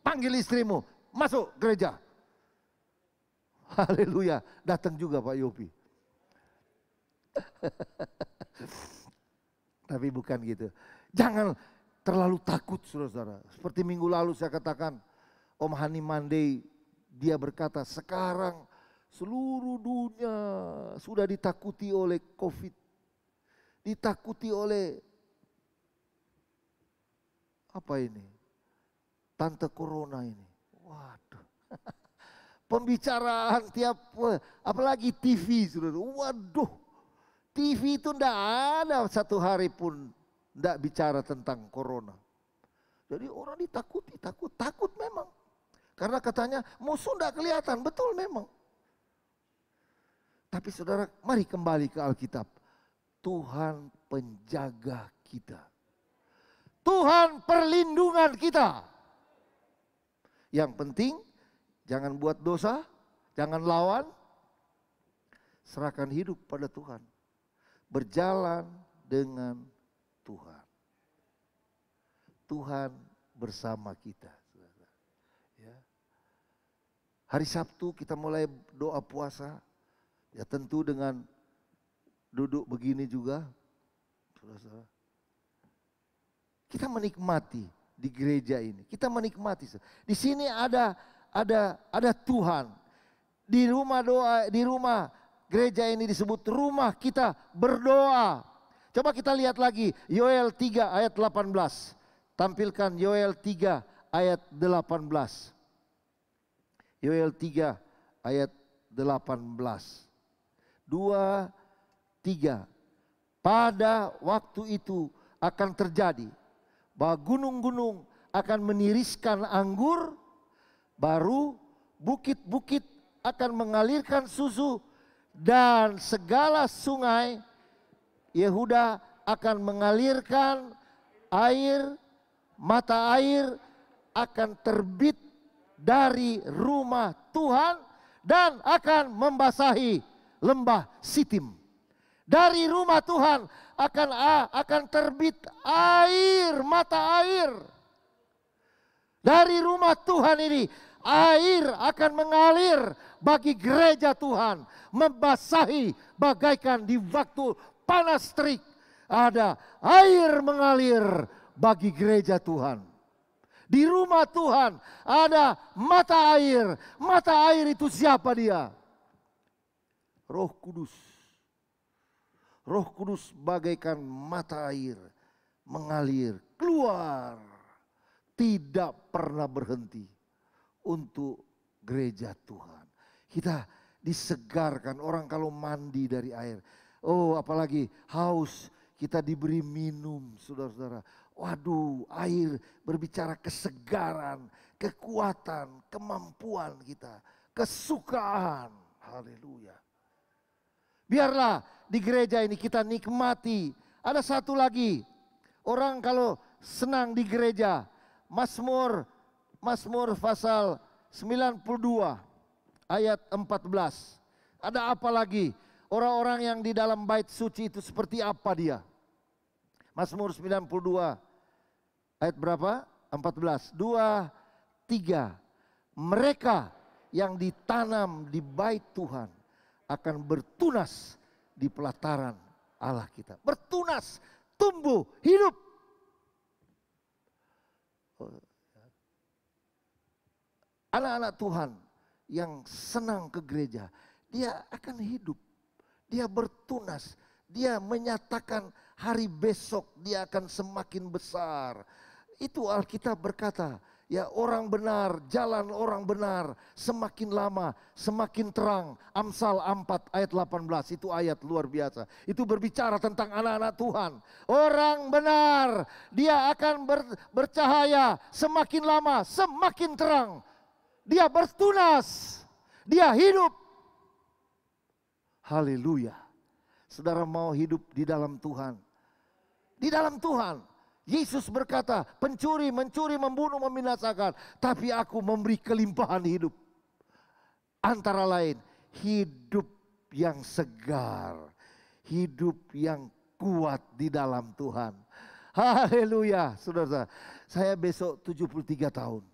panggil istrimu, masuk gereja. Haleluya, datang juga Pak Yopi. Tapi bukan gitu. Jangan terlalu takut saudara-saudara. Seperti minggu lalu saya katakan, Om Hani Mandei, dia berkata sekarang seluruh dunia sudah ditakuti oleh COVID. Ditakuti oleh apa ini? Tante Corona ini. Waduh. Pembicaraan apalagi TV saudara. Waduh. TV itu enggak ada satu hari pun enggak bicara tentang Corona. Jadi orang ditakuti, takut memang. Karena katanya musuh enggak kelihatan, betul memang. Tapi saudara, mari kembali ke Alkitab. Tuhan penjaga kita. Tuhan perlindungan kita. Yang penting jangan buat dosa, jangan lawan. Serahkan hidup pada Tuhan. Berjalan dengan Tuhan. Tuhan bersama kita. Ya. Hari Sabtu kita mulai doa puasa. Ya tentu dengan duduk begini juga. Saudara-saudara. Kita menikmati di gereja ini. Kita menikmati. Di sini ada Tuhan. Di rumah gereja ini disebut rumah kita berdoa. Coba kita lihat lagi Yoel 3 ayat 18. Tampilkan Yoel 3 ayat 18. Yoel 3 ayat 18. 2, 3. Pada waktu itu akan terjadi bahwa gunung-gunung akan meniriskan anggur baru, bukit-bukit akan mengalirkan susu, dan segala sungai Yehuda akan mengalirkan air, mata air akan terbit dari rumah Tuhan dan akan membasahi lembah Sitim. Dari rumah Tuhan akan terbit air, mata air. Dari rumah Tuhan ini air akan mengalir bagi gereja Tuhan, membasahi bagaikan di waktu panas terik. Ada air mengalir bagi gereja Tuhan. Di rumah Tuhan ada mata air. Mata air itu siapa dia? Roh Kudus. Roh Kudus bagaikan mata air mengalir keluar, tidak pernah berhenti untuk gereja Tuhan. Kita disegarkan, orang kalau mandi dari air, oh apalagi haus, kita diberi minum, saudara-saudara. Waduh, air berbicara kesegaran, kekuatan, kemampuan kita, kesukaan. Haleluya. Biarlah di gereja ini kita nikmati. Ada satu lagi, orang kalau senang di gereja, Mazmur pasal 92 ayat 14. Ada apa lagi? Orang-orang yang di dalam bait suci itu seperti apa dia? Mazmur 92 ayat berapa? 14. 2, 3. Mereka yang ditanam di bait Tuhan akan bertunas di pelataran Allah kita. Bertunas, tumbuh, hidup. Anak-anak Tuhan yang senang ke gereja, dia akan hidup. Dia bertunas, dia menyatakan hari besok dia akan semakin besar. Itu Alkitab berkata, ya orang benar, jalan orang benar semakin lama semakin terang. Amsal 4 ayat 18, itu ayat luar biasa. Itu berbicara tentang anak-anak Tuhan. Orang benar, dia akan bercahaya semakin lama semakin terang. Dia bertunas, dia hidup. Haleluya. Saudara mau hidup di dalam Tuhan. Di dalam Tuhan. Yesus berkata, pencuri mencuri, membunuh, membinasakan. Tapi aku memberi kelimpahan hidup. Antara lain, hidup yang segar. Hidup yang kuat di dalam Tuhan. Haleluya. Saudara, saya besok 73 tahun.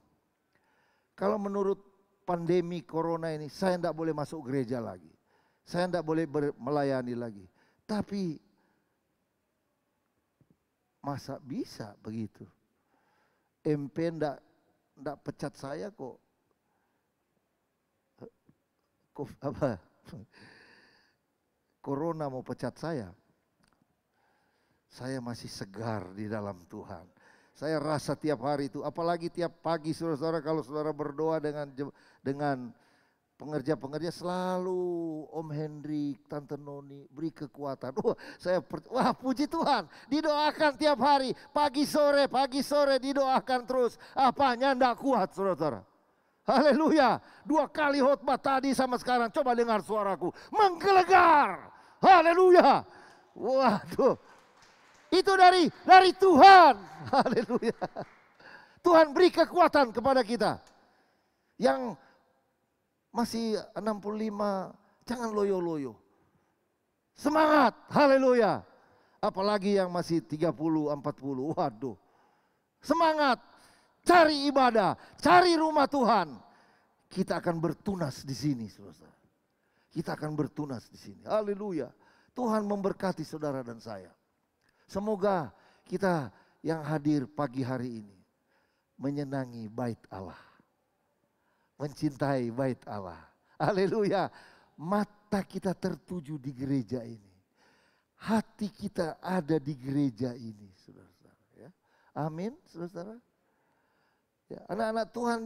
Kalau menurut pandemi corona ini, saya tidak boleh masuk gereja lagi. Saya tidak boleh melayani lagi. Tapi masa bisa begitu? MP tidak pecat saya kok. Apa? Corona mau pecat saya. Saya masih segar di dalam Tuhan. Saya rasa tiap hari itu, apalagi tiap pagi saudara-saudara, kalau saudara berdoa dengan pengerja-pengerja, selalu Om Hendrik, Tante Noni beri kekuatan. Wah puji Tuhan, didoakan tiap hari, pagi sore didoakan terus. Apanya enggak kuat saudara-saudara. Haleluya. 2 kali khotbah tadi sama sekarang, coba dengar suaraku, menggelegar. Haleluya. Waduh. Itu dari Tuhan. Haleluya. Tuhan beri kekuatan kepada kita. Yang masih 65, jangan loyo-loyo. Semangat. Haleluya. Apalagi yang masih 30, 40. Waduh. Semangat. Cari ibadah, cari rumah Tuhan. Kita akan bertunas di sini, saudara. Kita akan bertunas di sini. Haleluya. Tuhan memberkati saudara dan saya. Semoga kita yang hadir pagi hari ini menyenangi bait Allah. Mencintai bait Allah. Haleluya. Mata kita tertuju di gereja ini. Hati kita ada di gereja ini, saudara-saudara. Ya. Amin, saudara-saudara. Ya, anak-anak Tuhan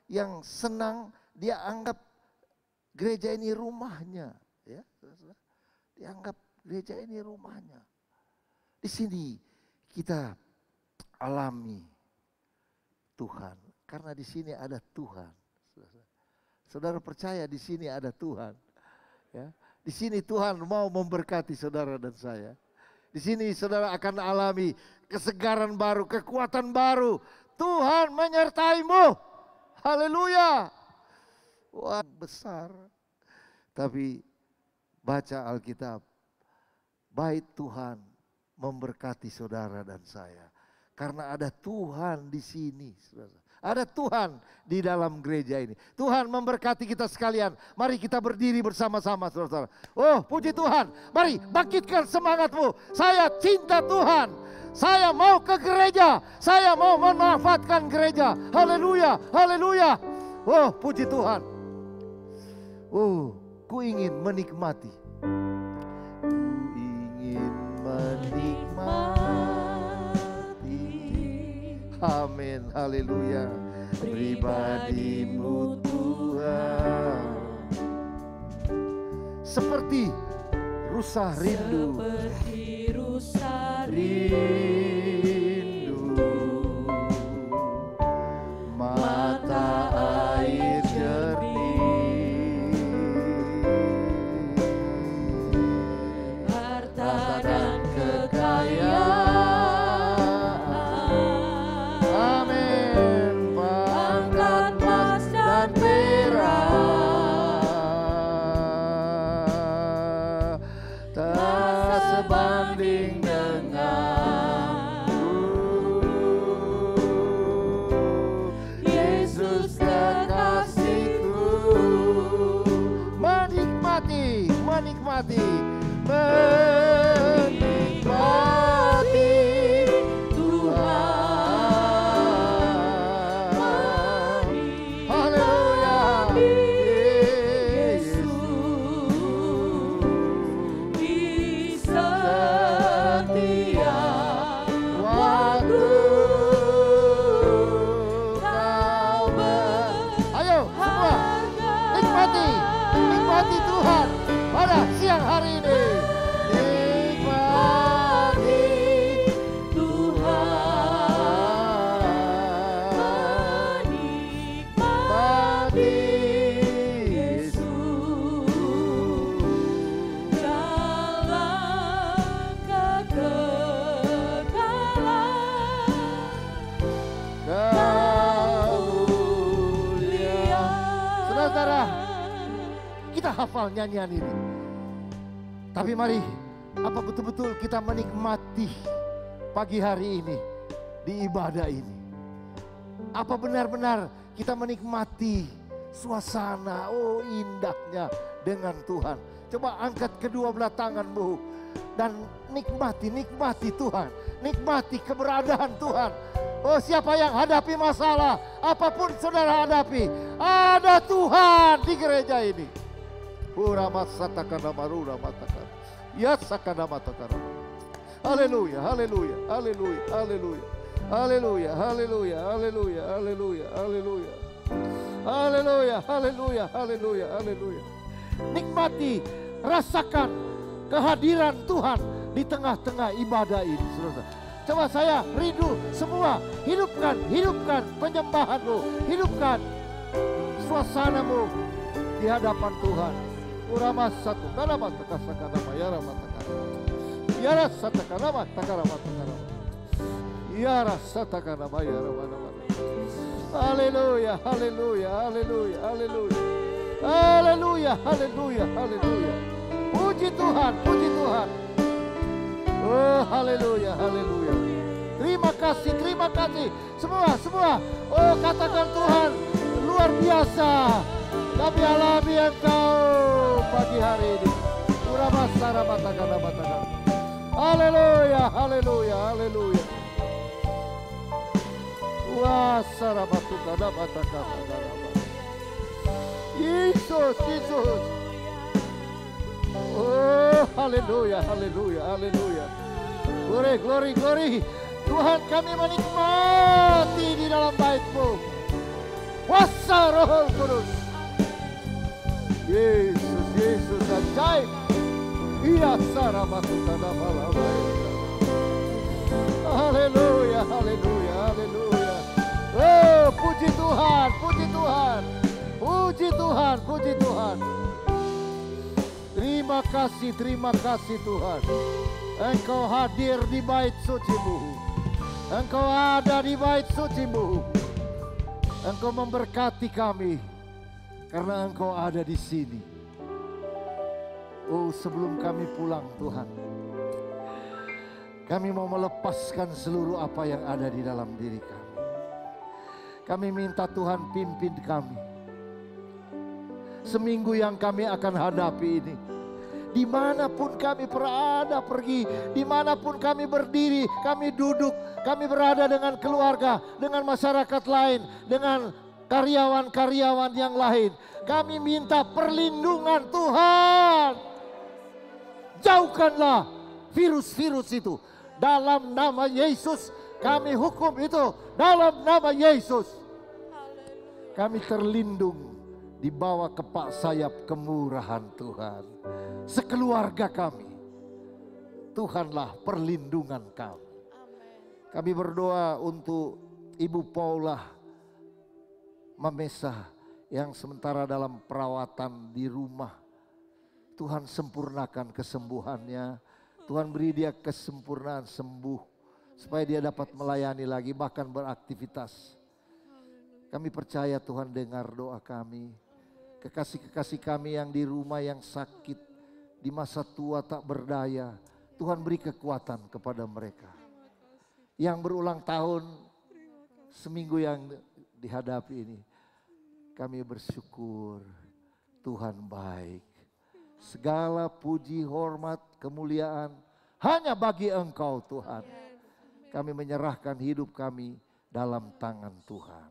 yang senang, dia anggap gereja ini rumahnya. Ya, saudara-saudara. Dia anggap gereja ini rumahnya. Di sini kita alami Tuhan, karena di sini ada Tuhan. Saudara percaya di sini ada Tuhan. Ya, di sini Tuhan mau memberkati saudara dan saya. Di sini saudara akan alami kesegaran baru, kekuatan baru. Tuhan menyertaimu. Haleluya. Wah besar. Tapi baca Alkitab, bait Tuhan memberkati saudara dan saya. Karena ada Tuhan di sini. Ada Tuhan di dalam gereja ini. Tuhan memberkati kita sekalian. Mari kita berdiri bersama-sama saudara-saudara. Oh puji Tuhan. Mari bangkitkan semangatmu. Saya cinta Tuhan. Saya mau ke gereja. Saya mau memanfaatkan gereja. Haleluya. Haleluya. Oh puji Tuhan. ku ingin menikmati. Ku ingin menikmati. Amin, haleluya. Pribadi-Mu Tuhan. Seperti rusa rindu. Seperti rusa Rindu. Mata air jernih. harta dan kekayaan. Amin. Pangkat emas dan perak tak sebanding denganmu, Yesus kekasihku. Menikmati, menikmati, menikmati Tuhan. Haleluya. Yesus Di setiap waktu kau ayo semua nikmati, nikmati Tuhan pada siang hari ini. Nikmati Tuhan, nikmati Yesus dalam kekekalan. kemuliaan. Saudara, kita hafal nyanyian ini. Tapi mari, apa betul-betul kita menikmati pagi hari ini di ibadah ini? Apa benar-benar kita menikmati suasana, oh indahnya dengan Tuhan? Coba angkat kedua belah tanganmu dan nikmati, nikmati Tuhan. Nikmati keberadaan Tuhan. Oh, siapa yang hadapi masalah, apapun saudara hadapi, ada Tuhan di gereja ini. Haleluya, haleluya, haleluya, haleluya. Haleluya, haleluya, haleluya, haleluya, haleluya. Haleluya, haleluya, haleluya, haleluya. Nikmati, rasakan kehadiran Tuhan di tengah-tengah ibadah ini, saudara. Coba saya rindu semua, hidupkan, hidupkan penyembahanmu, hidupkan suasanamu di hadapan Tuhan. Uramas satu kanama takasakanama yara matakana. Yara satakanama takarama takarama. Yara satakanama yara mana. Haleluya, haleluya, haleluya, haleluya. Haleluya, haleluya, haleluya. Puji Tuhan, puji Tuhan. Oh, haleluya, haleluya. Terima kasih, terima kasih. Semua, semua. Oh, katakan Tuhan, luar biasa. Kami alami Engkau pagi hari ini. Urabasara matakana matakana. Haleluya, haleluya, haleluya. Wasara matukana matakana. Yesus, Yesus. Oh, haleluya, haleluya, haleluya. Glory, glory, glory. Tuhan, kami menikmati di dalam bait-Mu. Kuasa Roh Kudus. Yesus, Yesus ajaib. Iya sarabatutana malamai. Haleluya, haleluya, haleluya. Oh, puji Tuhan, puji Tuhan. Puji Tuhan, puji Tuhan. Terima kasih Tuhan. Engkau hadir di bait suci-Mu. Engkau ada di bait suci-Mu. Engkau memberkati kami karena Engkau ada di sini. Oh, sebelum kami pulang Tuhan, kami mau melepaskan seluruh apa yang ada di dalam diri kami. Kami minta Tuhan pimpin kami. Seminggu yang kami akan hadapi ini, dimanapun kami berada pergi, dimanapun kami berdiri, kami duduk, kami berada dengan keluarga, dengan masyarakat lain, dengan karyawan-karyawan yang lain. Kami minta perlindungan Tuhan. Jauhkanlah virus-virus itu. Dalam nama Yesus kami hukum itu. Dalam nama Yesus. Kami terlindung di bawah kepak sayap kemurahan Tuhan. Sekeluarga kami, Tuhanlah perlindungan kami. Kami berdoa untuk Ibu Paula Mamesa yang sementara dalam perawatan di rumah. Tuhan sempurnakan kesembuhannya. Tuhan beri dia kesempurnaan sembuh supaya dia dapat melayani lagi bahkan beraktivitas. Kami percaya Tuhan dengar doa kami. Kekasih-kekasih kami yang di rumah yang sakit, di masa tua tak berdaya, Tuhan beri kekuatan kepada mereka. Yang berulang tahun seminggu yang dihadapi ini, kami bersyukur Tuhan baik. Segala puji, hormat, kemuliaan hanya bagi Engkau Tuhan. Kami menyerahkan hidup kami dalam tangan Tuhan.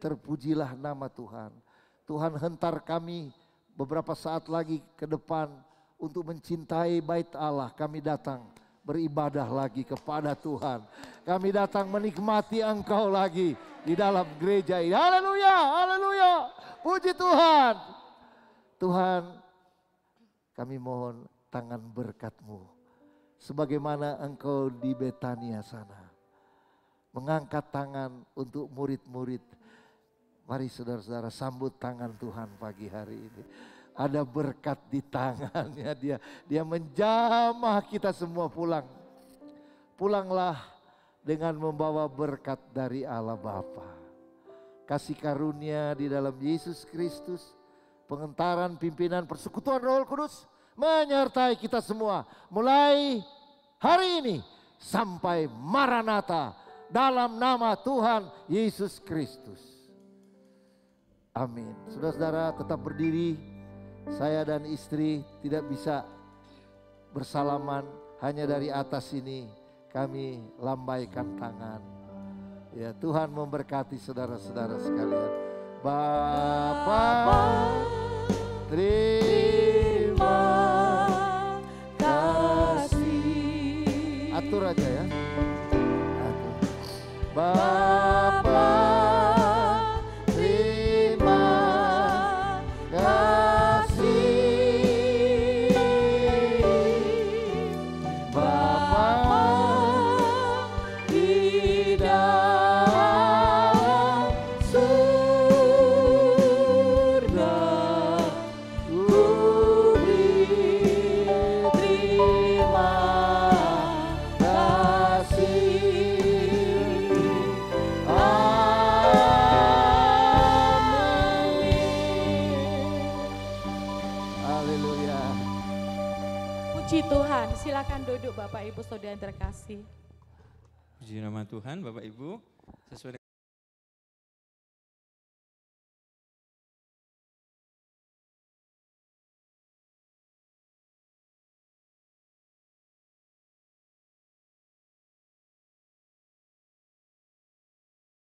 Terpujilah nama Tuhan. Tuhan hentar kami beberapa saat lagi ke depan untuk mencintai bait Allah. Kami datang beribadah lagi kepada Tuhan. Kami datang menikmati Engkau lagi di dalam gereja ini. Haleluya, haleluya. Puji Tuhan. Tuhan, kami mohon tangan berkat-Mu. Sebagaimana Engkau di Betania sana. Mengangkat tangan untuk murid-murid. Mari saudara-saudara sambut tangan Tuhan pagi hari ini. Ada berkat di tangannya dia. Dia menjamah kita semua pulang. Pulanglah dengan membawa berkat dari Allah Bapa. Kasih karunia di dalam Yesus Kristus. Pengentaran pimpinan persekutuan Roh Kudus menyertai kita semua. Mulai hari ini sampai Maranatha dalam nama Tuhan Yesus Kristus. Amin. Saudara-saudara tetap berdiri. Saya dan istri tidak bisa bersalaman. Hanya dari atas ini kami lambaikan tangan. Ya, Tuhan memberkati saudara-saudara sekalian. Bapa, terima kasih. Atur aja ya. Atur. Bapa, silakan duduk Bapak Ibu Saudara yang terkasih. Puji nama Tuhan Bapak Ibu. Sesuai